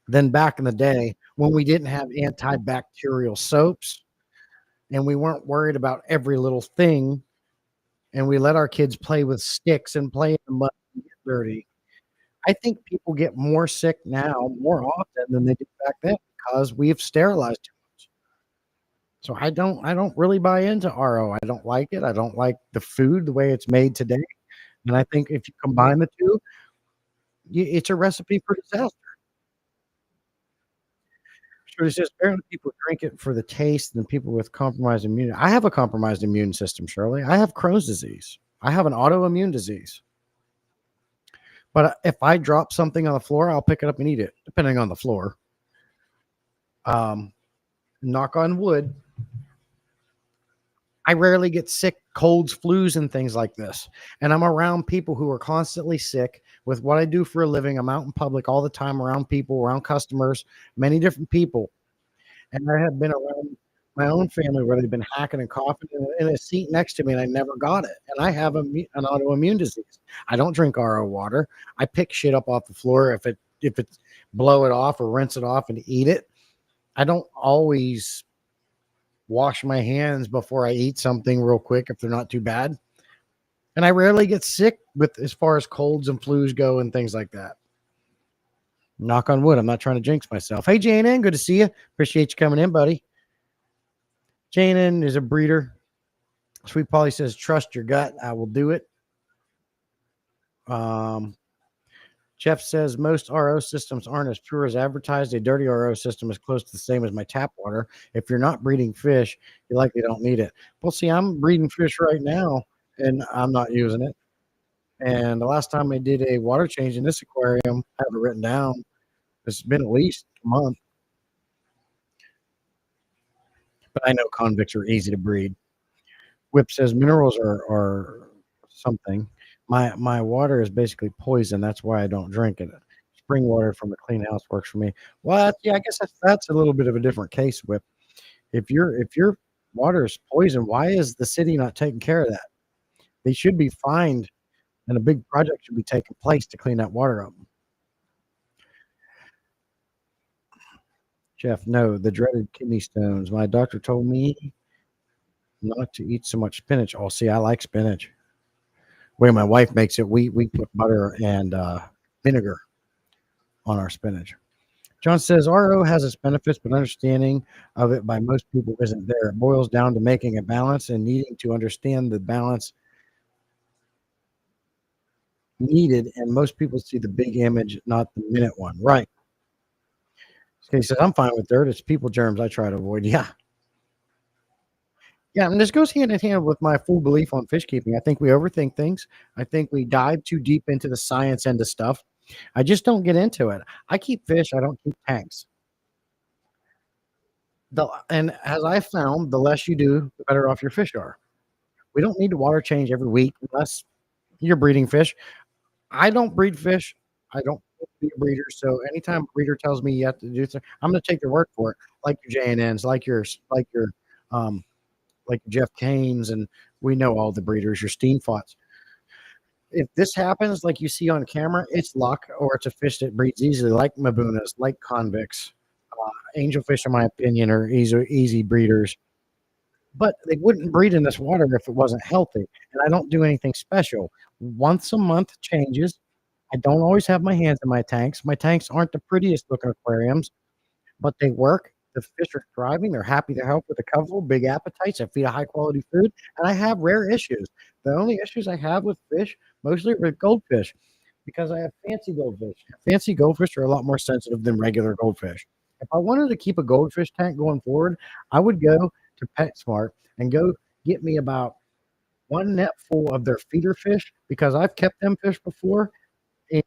than back in the day when we didn't have antibacterial soaps and we weren't worried about every little thing and we let our kids play with sticks and play in the mud and get dirty. I think people get more sick now more often than they did back then because we have sterilized too much. So I don't really buy into RO. I don't like it. I don't like the food the way it's made today. And I think if you combine the two, it's a recipe for disaster. So it's just apparently people drink it for the taste and people with compromised immunity. I have a compromised immune system, Shirley. I have Crohn's disease. I have an autoimmune disease. But if I drop something on the floor, I'll pick it up and eat it, depending on the floor. Um, Knock on wood, I rarely get sick, colds, flus, and things like this. And I'm around people who are constantly sick with what I do for a living. I'm out in public all the time around people, around customers, many different people. And I have been around my own family where they've been hacking and coughing in a seat next to me, and I never got it. And I have an autoimmune disease. I don't drink RO water. I pick shit up off the floor if it's blow it off or rinse it off and eat it. I don't always wash my hands before I eat something real quick if they're not too bad. And I rarely get sick with as far as colds and flus go and things like that. Knock on wood. I'm not trying to jinx myself. Hey, Jane, good to see you. Appreciate you coming in, buddy. Jane is a breeder. Sweet Polly says, trust your gut. I will do it. Jeff says most RO systems aren't as pure as advertised. A dirty RO system is close to the same as my tap water. If you're not breeding fish, you likely don't need it. Well, see, I'm breeding fish right now, and I'm not using it. And the last time I did a water change in this aquarium, I have it written down. It's been at least a month. but I know convicts are easy to breed. Whip says minerals are something. My water is basically poison. That's why I don't drink it. Spring water from a clean house works for me. What? Yeah, I guess that's a little bit of a different case, Whip. If your water is poison, why is the city not taking care of that? They should be fined, and a big project should be taking place to clean that water up. Jeff, no, the dreaded kidney stones. My doctor told me not to eat so much spinach. Oh, see, I like spinach. Way my wife makes it, we put butter and vinegar on our spinach. John says RO has its benefits, but understanding of it by most people isn't there. It boils down to making a balance and needing to understand the balance needed, and most people see the big image, not the minute one. Right. Okay, he says I'm fine with dirt. It's people germs I try to avoid. Yeah. Yeah, and this goes hand in hand with my full belief on fish keeping. I think we overthink things. I think we dive too deep into the science end of stuff. I just don't get into it. I keep fish, I don't keep tanks. And as I found, the less you do, the better off your fish are. We don't need to water change every week unless you're breeding fish. I don't breed fish. I don't be a breeder. So anytime a breeder tells me you have to do something, I'm going to take their word for it. Like your JNNs, um, like Jeff Canes, and we know all the breeders, your Steenfots. If this happens, like you see on camera, it's luck or it's a fish that breeds easily, like Mabunas, like convicts. Angelfish, in my opinion, are easy breeders, but they wouldn't breed in this water if it wasn't healthy. And I don't do anything special. Once a month changes. I don't always have my hands in my tanks. My tanks aren't the prettiest looking aquariums, but they work. The fish are thriving. They're happy to help with the cover, big appetites. I feed a high quality food, and I have rare issues. The only issues I have with fish mostly are with goldfish because I have fancy goldfish. Fancy goldfish are a lot more sensitive than regular goldfish. If I wanted to keep a goldfish tank going forward, I would go to PetSmart and go get me about one net full of their feeder fish because I've kept them fish before. And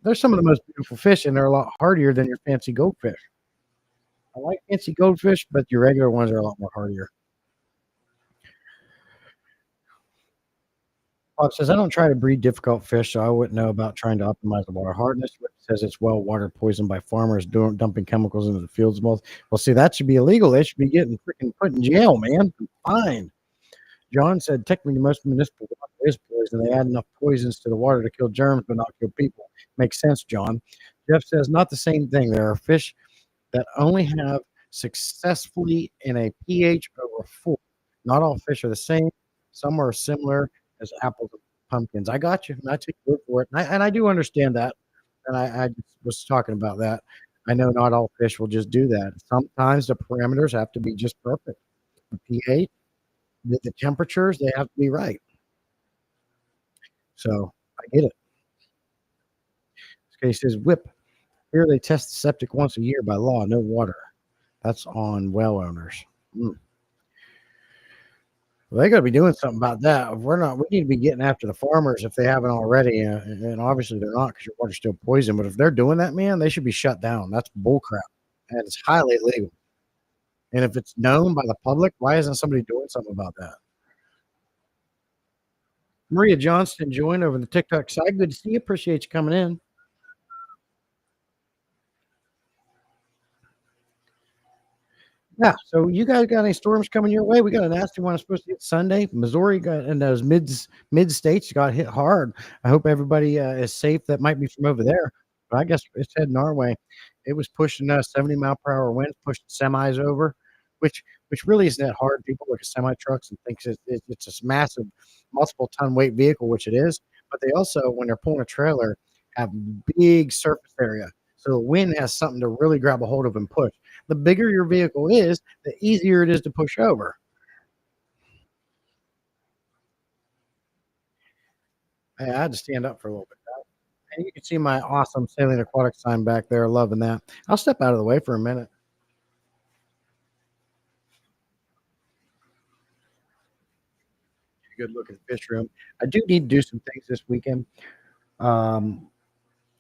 they're some of the most beautiful fish, and they're a lot hardier than your fancy goldfish. I like fancy goldfish, but your regular ones are a lot more hardier. Bob says, I don't try to breed difficult fish, so I wouldn't know about trying to optimize the water hardness. Which says it's well water poisoned by farmers dumping chemicals into the fields. Well, see, that should be illegal. They should be getting freaking put in jail, man. Fine. John said, technically, most municipal water is poison. They add enough poisons to the water to kill germs, but not kill people. Makes sense, John. Jeff says, not the same thing. There are fish that only have successfully in a pH over 4. Not all fish are the same. Some are similar as apples and pumpkins. I got you. And I take your word for it. And I do understand that. And I just was talking about that. I know not all fish will just do that. Sometimes the parameters have to be just perfect. The pH, the temperatures, they have to be right. So I get it. Okay, he says, whip. Here they test the septic once a year by law, no water. That's on well owners. Mm. Well, they got to be doing something about that. If we're not, we need to be getting after the farmers if they haven't already. And obviously they're not because your water's still poison. But if they're doing that, man, they should be shut down. That's bullcrap. And it's highly illegal. And if it's known by the public, why isn't somebody doing something about that? Maria Johnston joined over the TikTok side. Good to see you. Appreciate you coming in. Yeah. So you guys got any storms coming your way? We got a nasty one supposed to hit Sunday. Missouri got in those mid states got hit hard. I hope everybody is safe. That might be from over there, but I guess it's heading our way. It was pushing 70-mile-per-hour winds, pushing semis over, which really isn't that hard. People look at semi trucks and thinks it's a massive, multiple ton weight vehicle, which it is. But they also, when they're pulling a trailer, have big surface area. So the wind has something to really grab a hold of and push. The bigger your vehicle is, the easier it is to push over. I had to stand up for a little bit. And you can see my awesome Saline Aquatic sign back there. Loving that. I'll step out of the way for a minute. Good looking fish room. I do need to do some things this weekend. Um,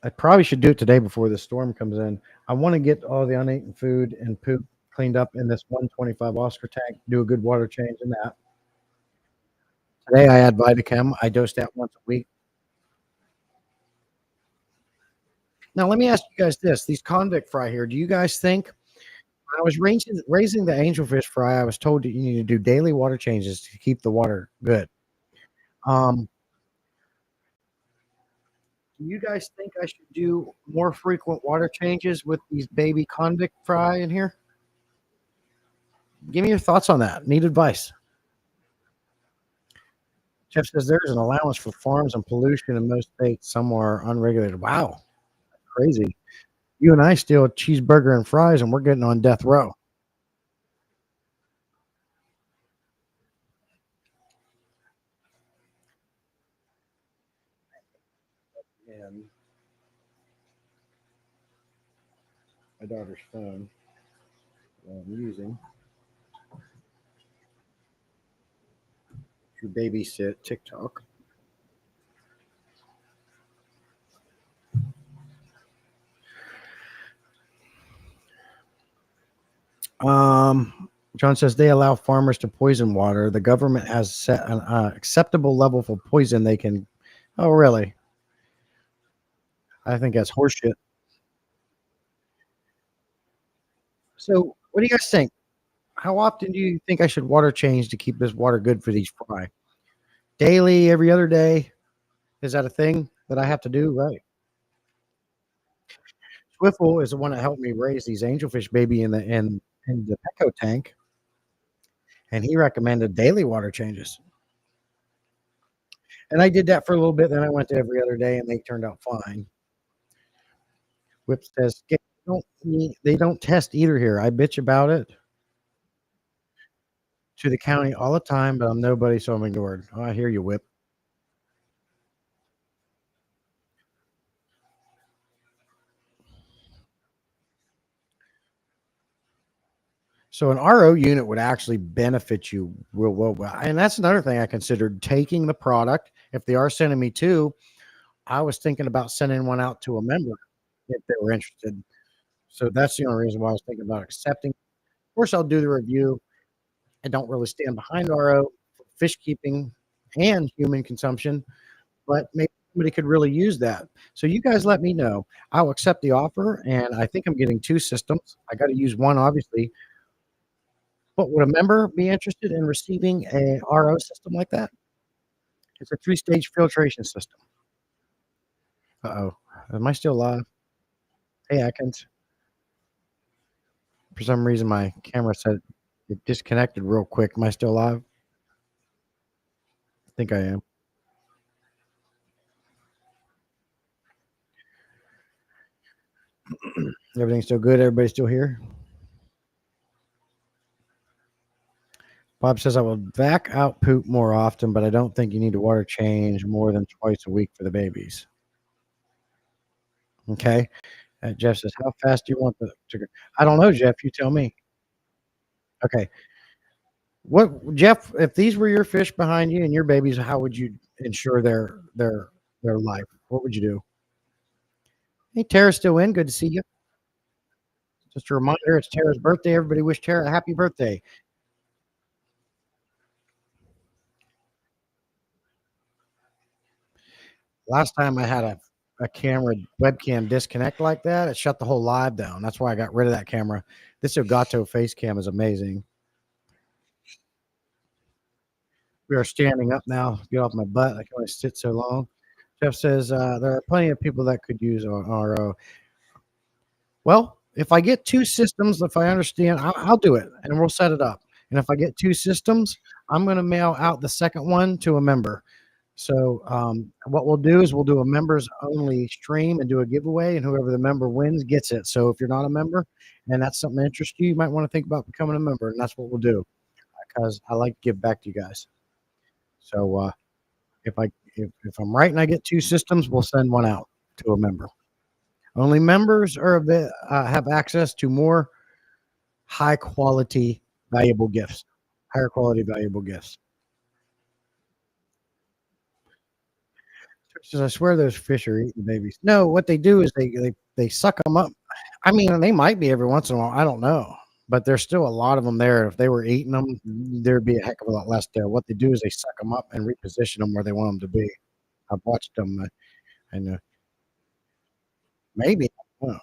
I probably should do it today before the storm comes in. I want to get all the uneaten food and poop cleaned up in this 125 Oscar tank. Do a good water change in that. Today I add Vitachem. I dose that once a week. Now let me ask you guys this: these convict fry here. Do you guys think when I was raising the angelfish fry, I was told that you need to do daily water changes to keep the water good. Um, do you guys think I should do more frequent water changes with these baby convict fry in here? Give me your thoughts on that. Need advice. Jeff says there's an allowance for farms and pollution in most states. Some are unregulated. Wow, crazy. You and I steal a cheeseburger and fries, and we're getting on death row. And my daughter's phone that I'm using to babysit TikTok. John says they allow farmers to poison water. The government has set an acceptable level for poison they can. Oh, really? I think that's horseshit. So, what do you guys think? How often do you think I should water change to keep this water good for these fry? Daily, every other day? Is that a thing that I have to do? Right. Swiffle is the one that helped me raise these angelfish baby in the Petco tank, and he recommended daily water changes. And I did that for a little bit. Then I went to every other day, and they turned out fine. Whip says they don't test either here. I bitch about it to the county all the time, but I'm nobody, so I'm ignored. Oh, I hear you, Whip. So an RO unit would actually benefit you real well. And that's another thing I considered taking the product. If they are sending me two, I was thinking about sending one out to a member if they were interested. So that's the only reason why I was thinking about accepting. Of course, I'll do the review. I don't really stand behind RO for fish keeping and human consumption, but maybe somebody could really use that. So you guys let me know. I'll accept the offer, and I think I'm getting two systems. I got to use one, obviously. But would a member be interested in receiving a RO system like that? It's a three-stage filtration system. Uh-oh. Am I still live? Hey, Atkins. For some reason, my camera said it disconnected real quick. Am I still live? I think I am. Everything's still good? Everybody still here? Bob says I will vac out poop more often, but I don't think you need to water change more than twice a week for the babies. Okay. Jeff says, how fast do you want the to go? I don't know, Jeff. You tell me. Okay. What, Jeff? If these were your fish behind you and your babies, how would you ensure their life? What would you do? Hey, Tara's still in. Good to see you. Just a reminder, it's Tara's birthday. Everybody wish Tara a happy birthday. Last time I had a camera webcam disconnect like that, it shut the whole live down. That's why I got rid of that camera. This Elgato face cam is amazing. We are standing up now. Get off my butt. I can only sit so long. Jeff says there are plenty of people that could use RO. Well, if I get two systems, if I understand, I'll do it and we'll set it up. And if I get two systems, I'm going to mail out the second one to a member. So what we'll do is we'll do a members only stream and do a giveaway, and whoever the member wins gets it. So if you're not a member and that's something that interests you, you might want to think about becoming a member, and that's what we'll do because I like to give back to you guys. So if I'm right and I get two systems, we'll send one out to a member. Only members have access to more high quality, valuable gifts, higher quality, valuable gifts. Says, I swear those fish are eating babies. No, what they do is they suck them up. I mean, they might be every once in a while. I don't know. but there's still a lot of them there. If they were eating them, there'd be a heck of a lot less there. What they do is they suck them up and reposition them where they want them to be. I've watched them, and maybe uh,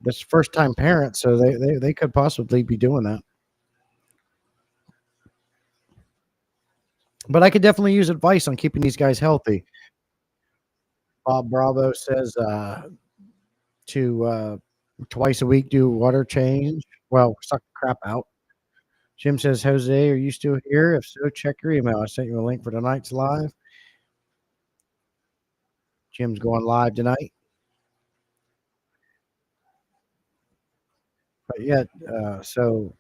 this first time parents, so they could possibly be doing that. But I could definitely use advice on keeping these guys healthy. Bob Bravo says to twice a week do water change. Well, suck the crap out. Jim says, Jose, are you still here? If so, check your email. I sent you a link for tonight's live. Jim's going live tonight. But yeah, so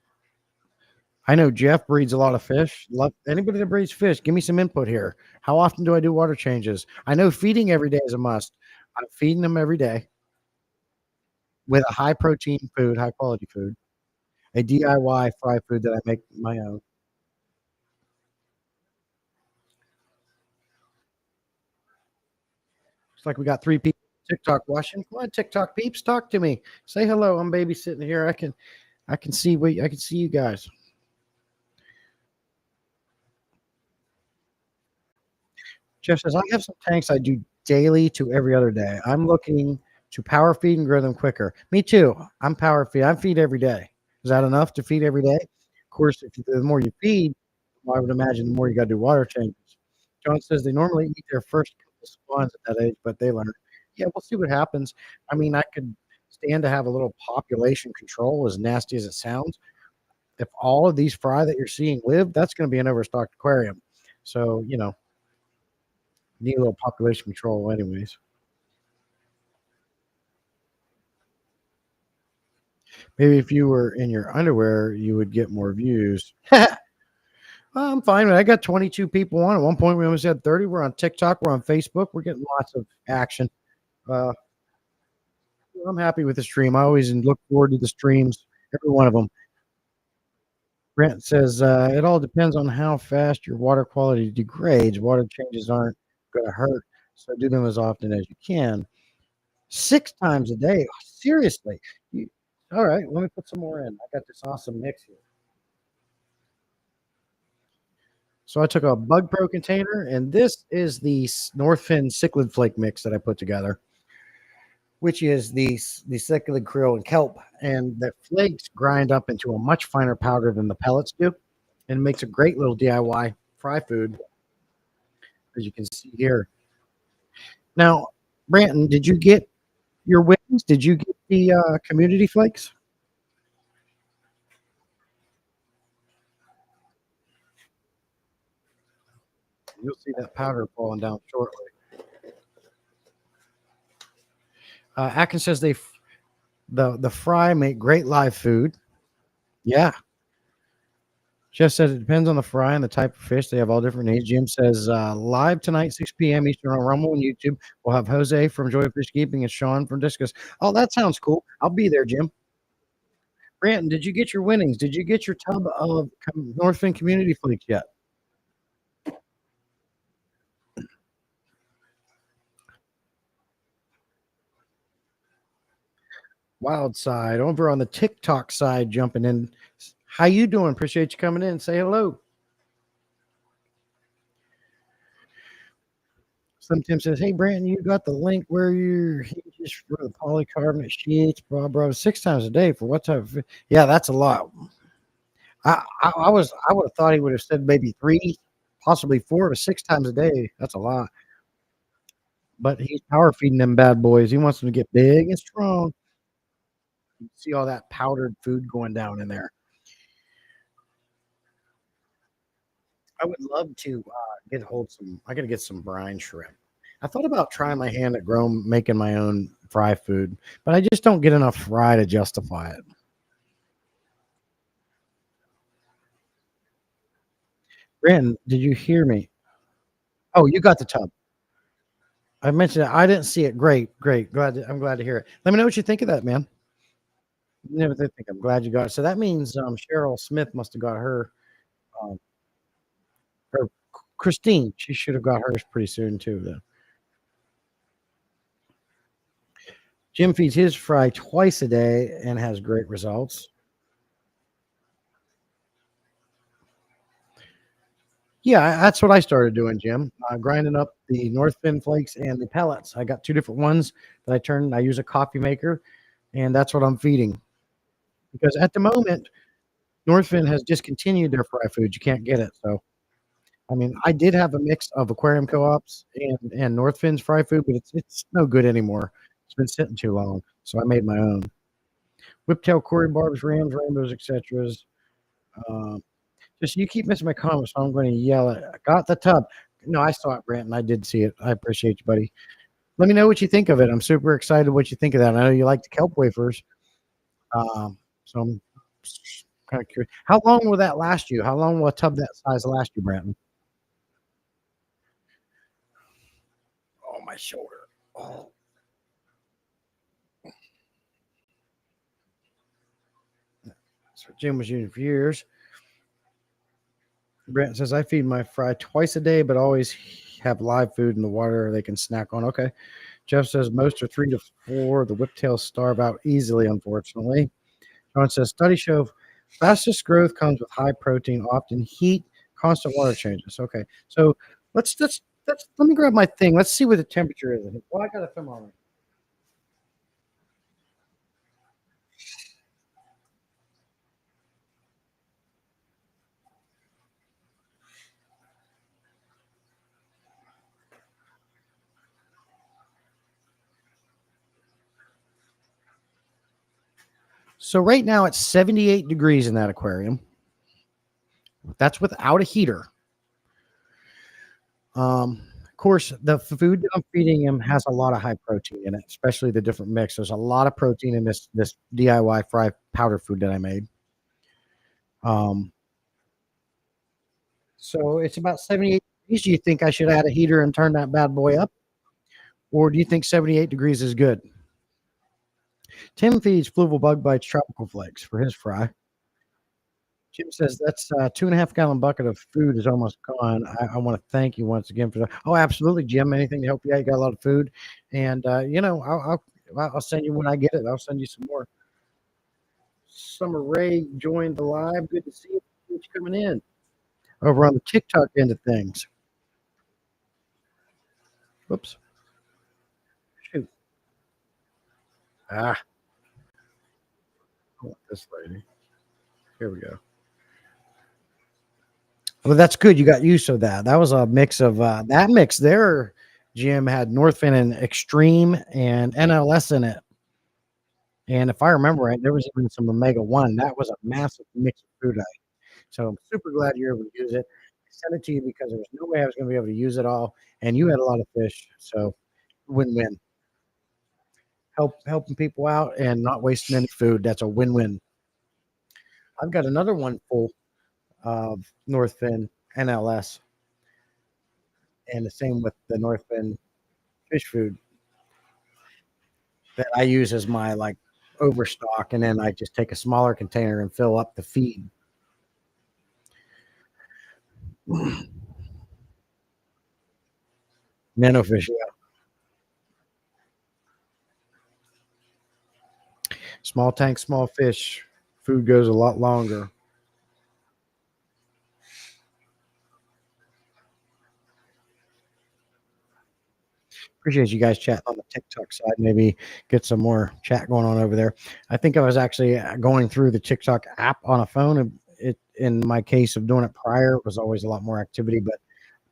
I know Jeff breeds a lot of fish. Love anybody that breeds fish. Give me some input here. How often do I do water changes? I know feeding every day is a must. I'm feeding them every day with a high protein food, high quality food, a DIY fry food that I make my own. It's like we got three people TikTok watching. Come on, TikTok peeps, talk to me. Say hello. I'm babysitting here. I can see I can see you guys. Jeff says, I have some tanks I do daily to every other day. I'm looking to power feed and grow them quicker. Me too. I'm power feed. I feed every day. Is that enough to feed every day? Of course, if the more you feed, I would imagine the more you got to do water changes. John says they normally eat their first couple spawns at that age, but they learn. Yeah, we'll see what happens. I mean, I could stand to have a little population control, as nasty as it sounds. If all of these fry that you're seeing live, that's going to be an overstocked aquarium. So, need a little population control, anyways. Maybe if you were in your underwear, you would get more views. Well, I'm fine. I got 22 people on. At one point, we almost had 30. We're on TikTok. We're on Facebook. We're getting lots of action. Uh, I'm happy with the stream. I always look forward to the streams, every one of them. Brent says it all depends on how fast your water quality degrades. Water changes aren't going to hurt, so do them as often as you can. 6 times a day. Seriously. All right, let me put some more in. I got this awesome mix here. So I took a Bug Pro container, and this is the Northfin Cichlid Flake mix that I put together, which is the cichlid krill and kelp, and the flakes grind up into a much finer powder than the pellets do, and makes a great little DIY fry food, as you can see here. Now, Branton, did you get your wings? Did you get the community flakes? You'll see that powder falling down shortly. Atkins says the fry make great live food. Yeah. Jeff says it depends on the fry and the type of fish. They have all different needs. Jim says live tonight, 6 p.m. Eastern on Rumble and YouTube. We'll have Jose from Joy Fish Keeping and Sean from Discus. Oh, that sounds cool. I'll be there, Jim. Brandon, did you get your winnings? Did you get your tub of Northfin Community Flakes yet? Wild side over on the TikTok side, jumping in. How you doing? Appreciate you coming in. Say hello. Sometimes says, "Hey, Brandon, you got the link where you're just for the polycarbonate sheets, blah blah, 6 times a day for what type of? Yeah, that's a lot. I would have thought he would have said maybe three, possibly four, but 6 times a day. That's a lot. But he's power feeding them bad boys. He wants them to get big and strong. You see all that powdered food going down in there. I would love to get hold some. I got to get some brine shrimp. I thought about trying my hand at making my own fry food, but I just don't get enough fry to justify it. Brandon, did you hear me? Oh, you got the tub. I mentioned it. I didn't see it. Great, great. I'm glad to hear it. Let me know what you think of that, man. Never did think. I'm glad you got it. So that means Cheryl Smith must have got um, her Christine. She should have got hers pretty soon too. Then Jim feeds his fry twice a day and has great results. Yeah, that's what I started doing, Jim. Grinding up the North Fin flakes and the pellets. I got two different ones that I turn. I use a coffee maker, and that's what I'm feeding. Because at the moment, Northfin has discontinued their fry food. You can't get it. So, I mean, I did have a mix of aquarium co-ops and Northfin's fry food, but it's no good anymore. It's been sitting too long. So I made my own. Whiptail, Cory barbs, rams, rainbows, etc. Um, just you keep missing my comments, so I'm going to yell it. I got the tub. No, I saw it, Brandon. I did see it. I appreciate you, buddy. Let me know what you think of it. I'm super excited what you think of that. I know you like the kelp wafers. So I'm kind of curious. How long will that last you? How long will a tub that size last you, Brandon? Oh, my shoulder. Oh. So Jim was using for years. Brent says, I feed my fry twice a day, but always have live food in the water they can snack on. Okay. Jeff says, most are 3 to 4. The whiptails starve out easily, unfortunately. John says, studies show fastest growth comes with high protein, often heat, constant water changes. Okay. So let me grab my thing. Let's see what the temperature is. Well, I got a thermometer. So right now it's 78 degrees in that aquarium. That's without a heater. Of course, the food that I'm feeding him has a lot of high protein in it, especially the different mix. There's a lot of protein in this DIY fry powder food that I made. Um, so it's about 78 degrees. Do you think I should add a heater and turn that bad boy up? Or do you think 78 degrees is good? Tim feeds fluval bug bites tropical flakes for his fry. Jim says that's 2.5 gallon bucket of food is almost gone. I want to thank you once again for that. Oh, absolutely, Jim. Anything to help you out? You got a lot of food, and I'll send you when I get it. I'll send you some more. Summer Ray joined the live. Good to see you. Thanks for coming in over on the TikTok end of things. Whoops. Shoot. Ah, I want this lady. Here we go. Well, that's good. You got use of that. That was a mix of that mix there. Jim had Northfin and Extreme and NLS in it. And if I remember right, there was even some Omega 1. That was a massive mix of food. So I'm super glad you're able to use it. I sent it to you because there was no way I was going to be able to use it all. And you had a lot of fish. So win-win. Helping people out and not wasting any food. That's a win-win. I've got another one full of Northfin NLS. And the same with the Northfin fish food that I use as my like overstock, and then I just take a smaller container and fill up the feed. Nanofish, yeah. Small tank, small fish. Food goes a lot longer. Appreciate you guys chatting on the TikTok side. Maybe get some more chat going on over there. I think I was actually going through the TikTok app on a phone. And it, in my case of doing it prior, it was always a lot more activity. But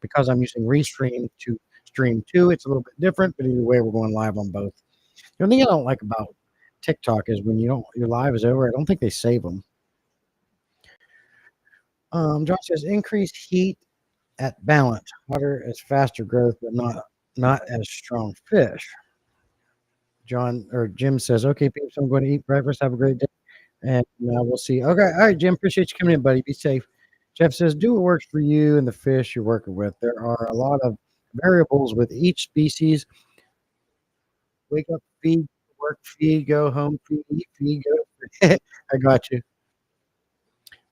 because I'm using Restream to stream two, it's a little bit different. But either way, we're going live on both. The only thing I don't like about TikTok is when your live is over, I don't think they save them. John says increased heat at balance. Water is faster growth, but not as strong fish. John or Jim says, okay, peeps, I'm going to eat breakfast. Have a great day. And we'll see. Okay. All right, Jim. Appreciate you coming in, buddy. Be safe. Jeff says, do what works for you and the fish you're working with. There are a lot of variables with each species. Wake up, feed, work, feed, go home, feed, eat, feed, go. I got you.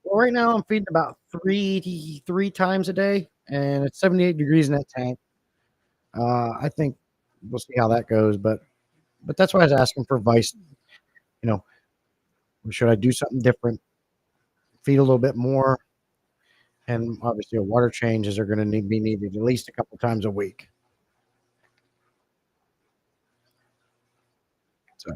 Well, right now I'm feeding about three times a day, and it's 78 degrees in that tank. I think we'll see how that goes, but But that's why I was asking for advice. You know, should I do something different? Feed a little bit more, and obviously, a water changes are going to be needed at least a couple times a week. So,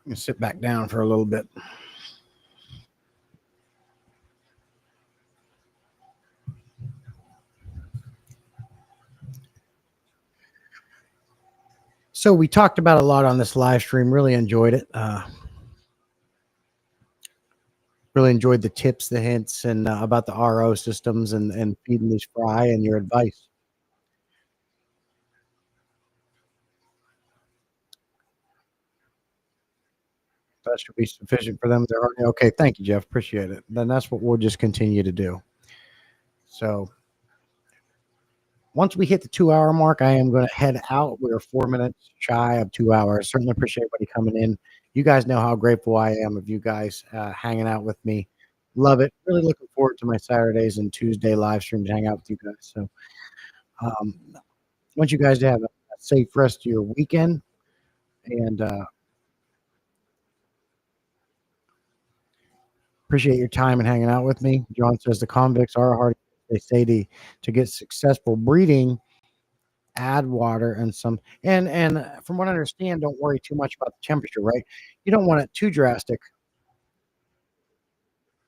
I'm gonna sit back down for a little bit. So we talked about a lot on this live stream. Really enjoyed it. Really enjoyed the tips, the hints, and about the RO systems and feeding these fry and your advice. That should be sufficient for them. They're already okay. Thank you, Jeff. Appreciate it. Then that's what we'll just continue to do. So once we hit the 2 hour mark, I am going to head out. We're 4 minutes shy of 2 hours. Certainly appreciate everybody coming in. You guys know how grateful I am of you guys hanging out with me. Love it. Really looking forward to my Saturdays and Tuesday live stream to hang out with you guys. So, um, want you guys to have a safe rest of your weekend. And appreciate your time and hanging out with me. John says the convicts are hard. They say to get successful breeding, add water and some. And from what I understand, don't worry too much about the temperature. Right? You don't want it too drastic.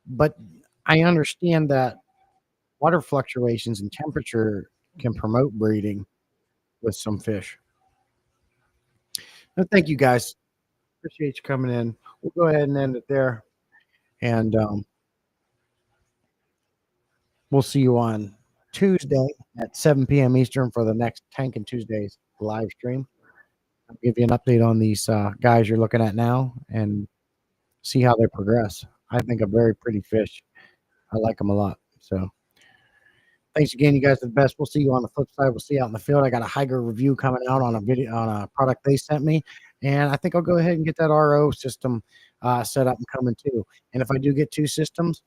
But I understand that water fluctuations and temperature can promote breeding with some fish. No, thank you guys. Appreciate you coming in. We'll go ahead and end it there. And we'll see you on Tuesday at 7 p.m. Eastern for the next Tankin Tuesdays live stream. I'll give you an update on these guys you're looking at now and see how they progress. I think a very pretty fish. I like them a lot. So thanks again. You guys are the best. We'll see you on the flip side. We'll see you out in the field. I got a Higer review coming out on a video on a product they sent me. And I think I'll go ahead and get that RO system set up and coming too. And if I do get two systems,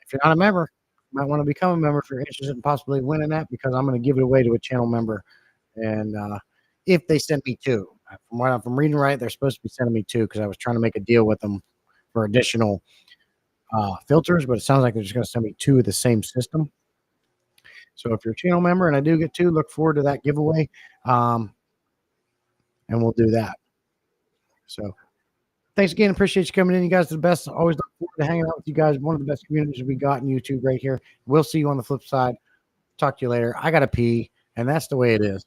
if you're not a member, you might want to become a member if you're interested in possibly winning that because I'm going to give it away to a channel member. And if they send me two, from what I'm reading right, they're supposed to be sending me two because I was trying to make a deal with them for additional filters, but it sounds like they're just going to send me two of the same system. So if you're a channel member and I do get two, look forward to that giveaway. And we'll do that. So thanks again. Appreciate you coming in. You guys are the best. Always look forward to hanging out with you guys. One of the best communities we got in YouTube right here. We'll see you on the flip side. Talk to you later. I got to pee, and that's the way it is.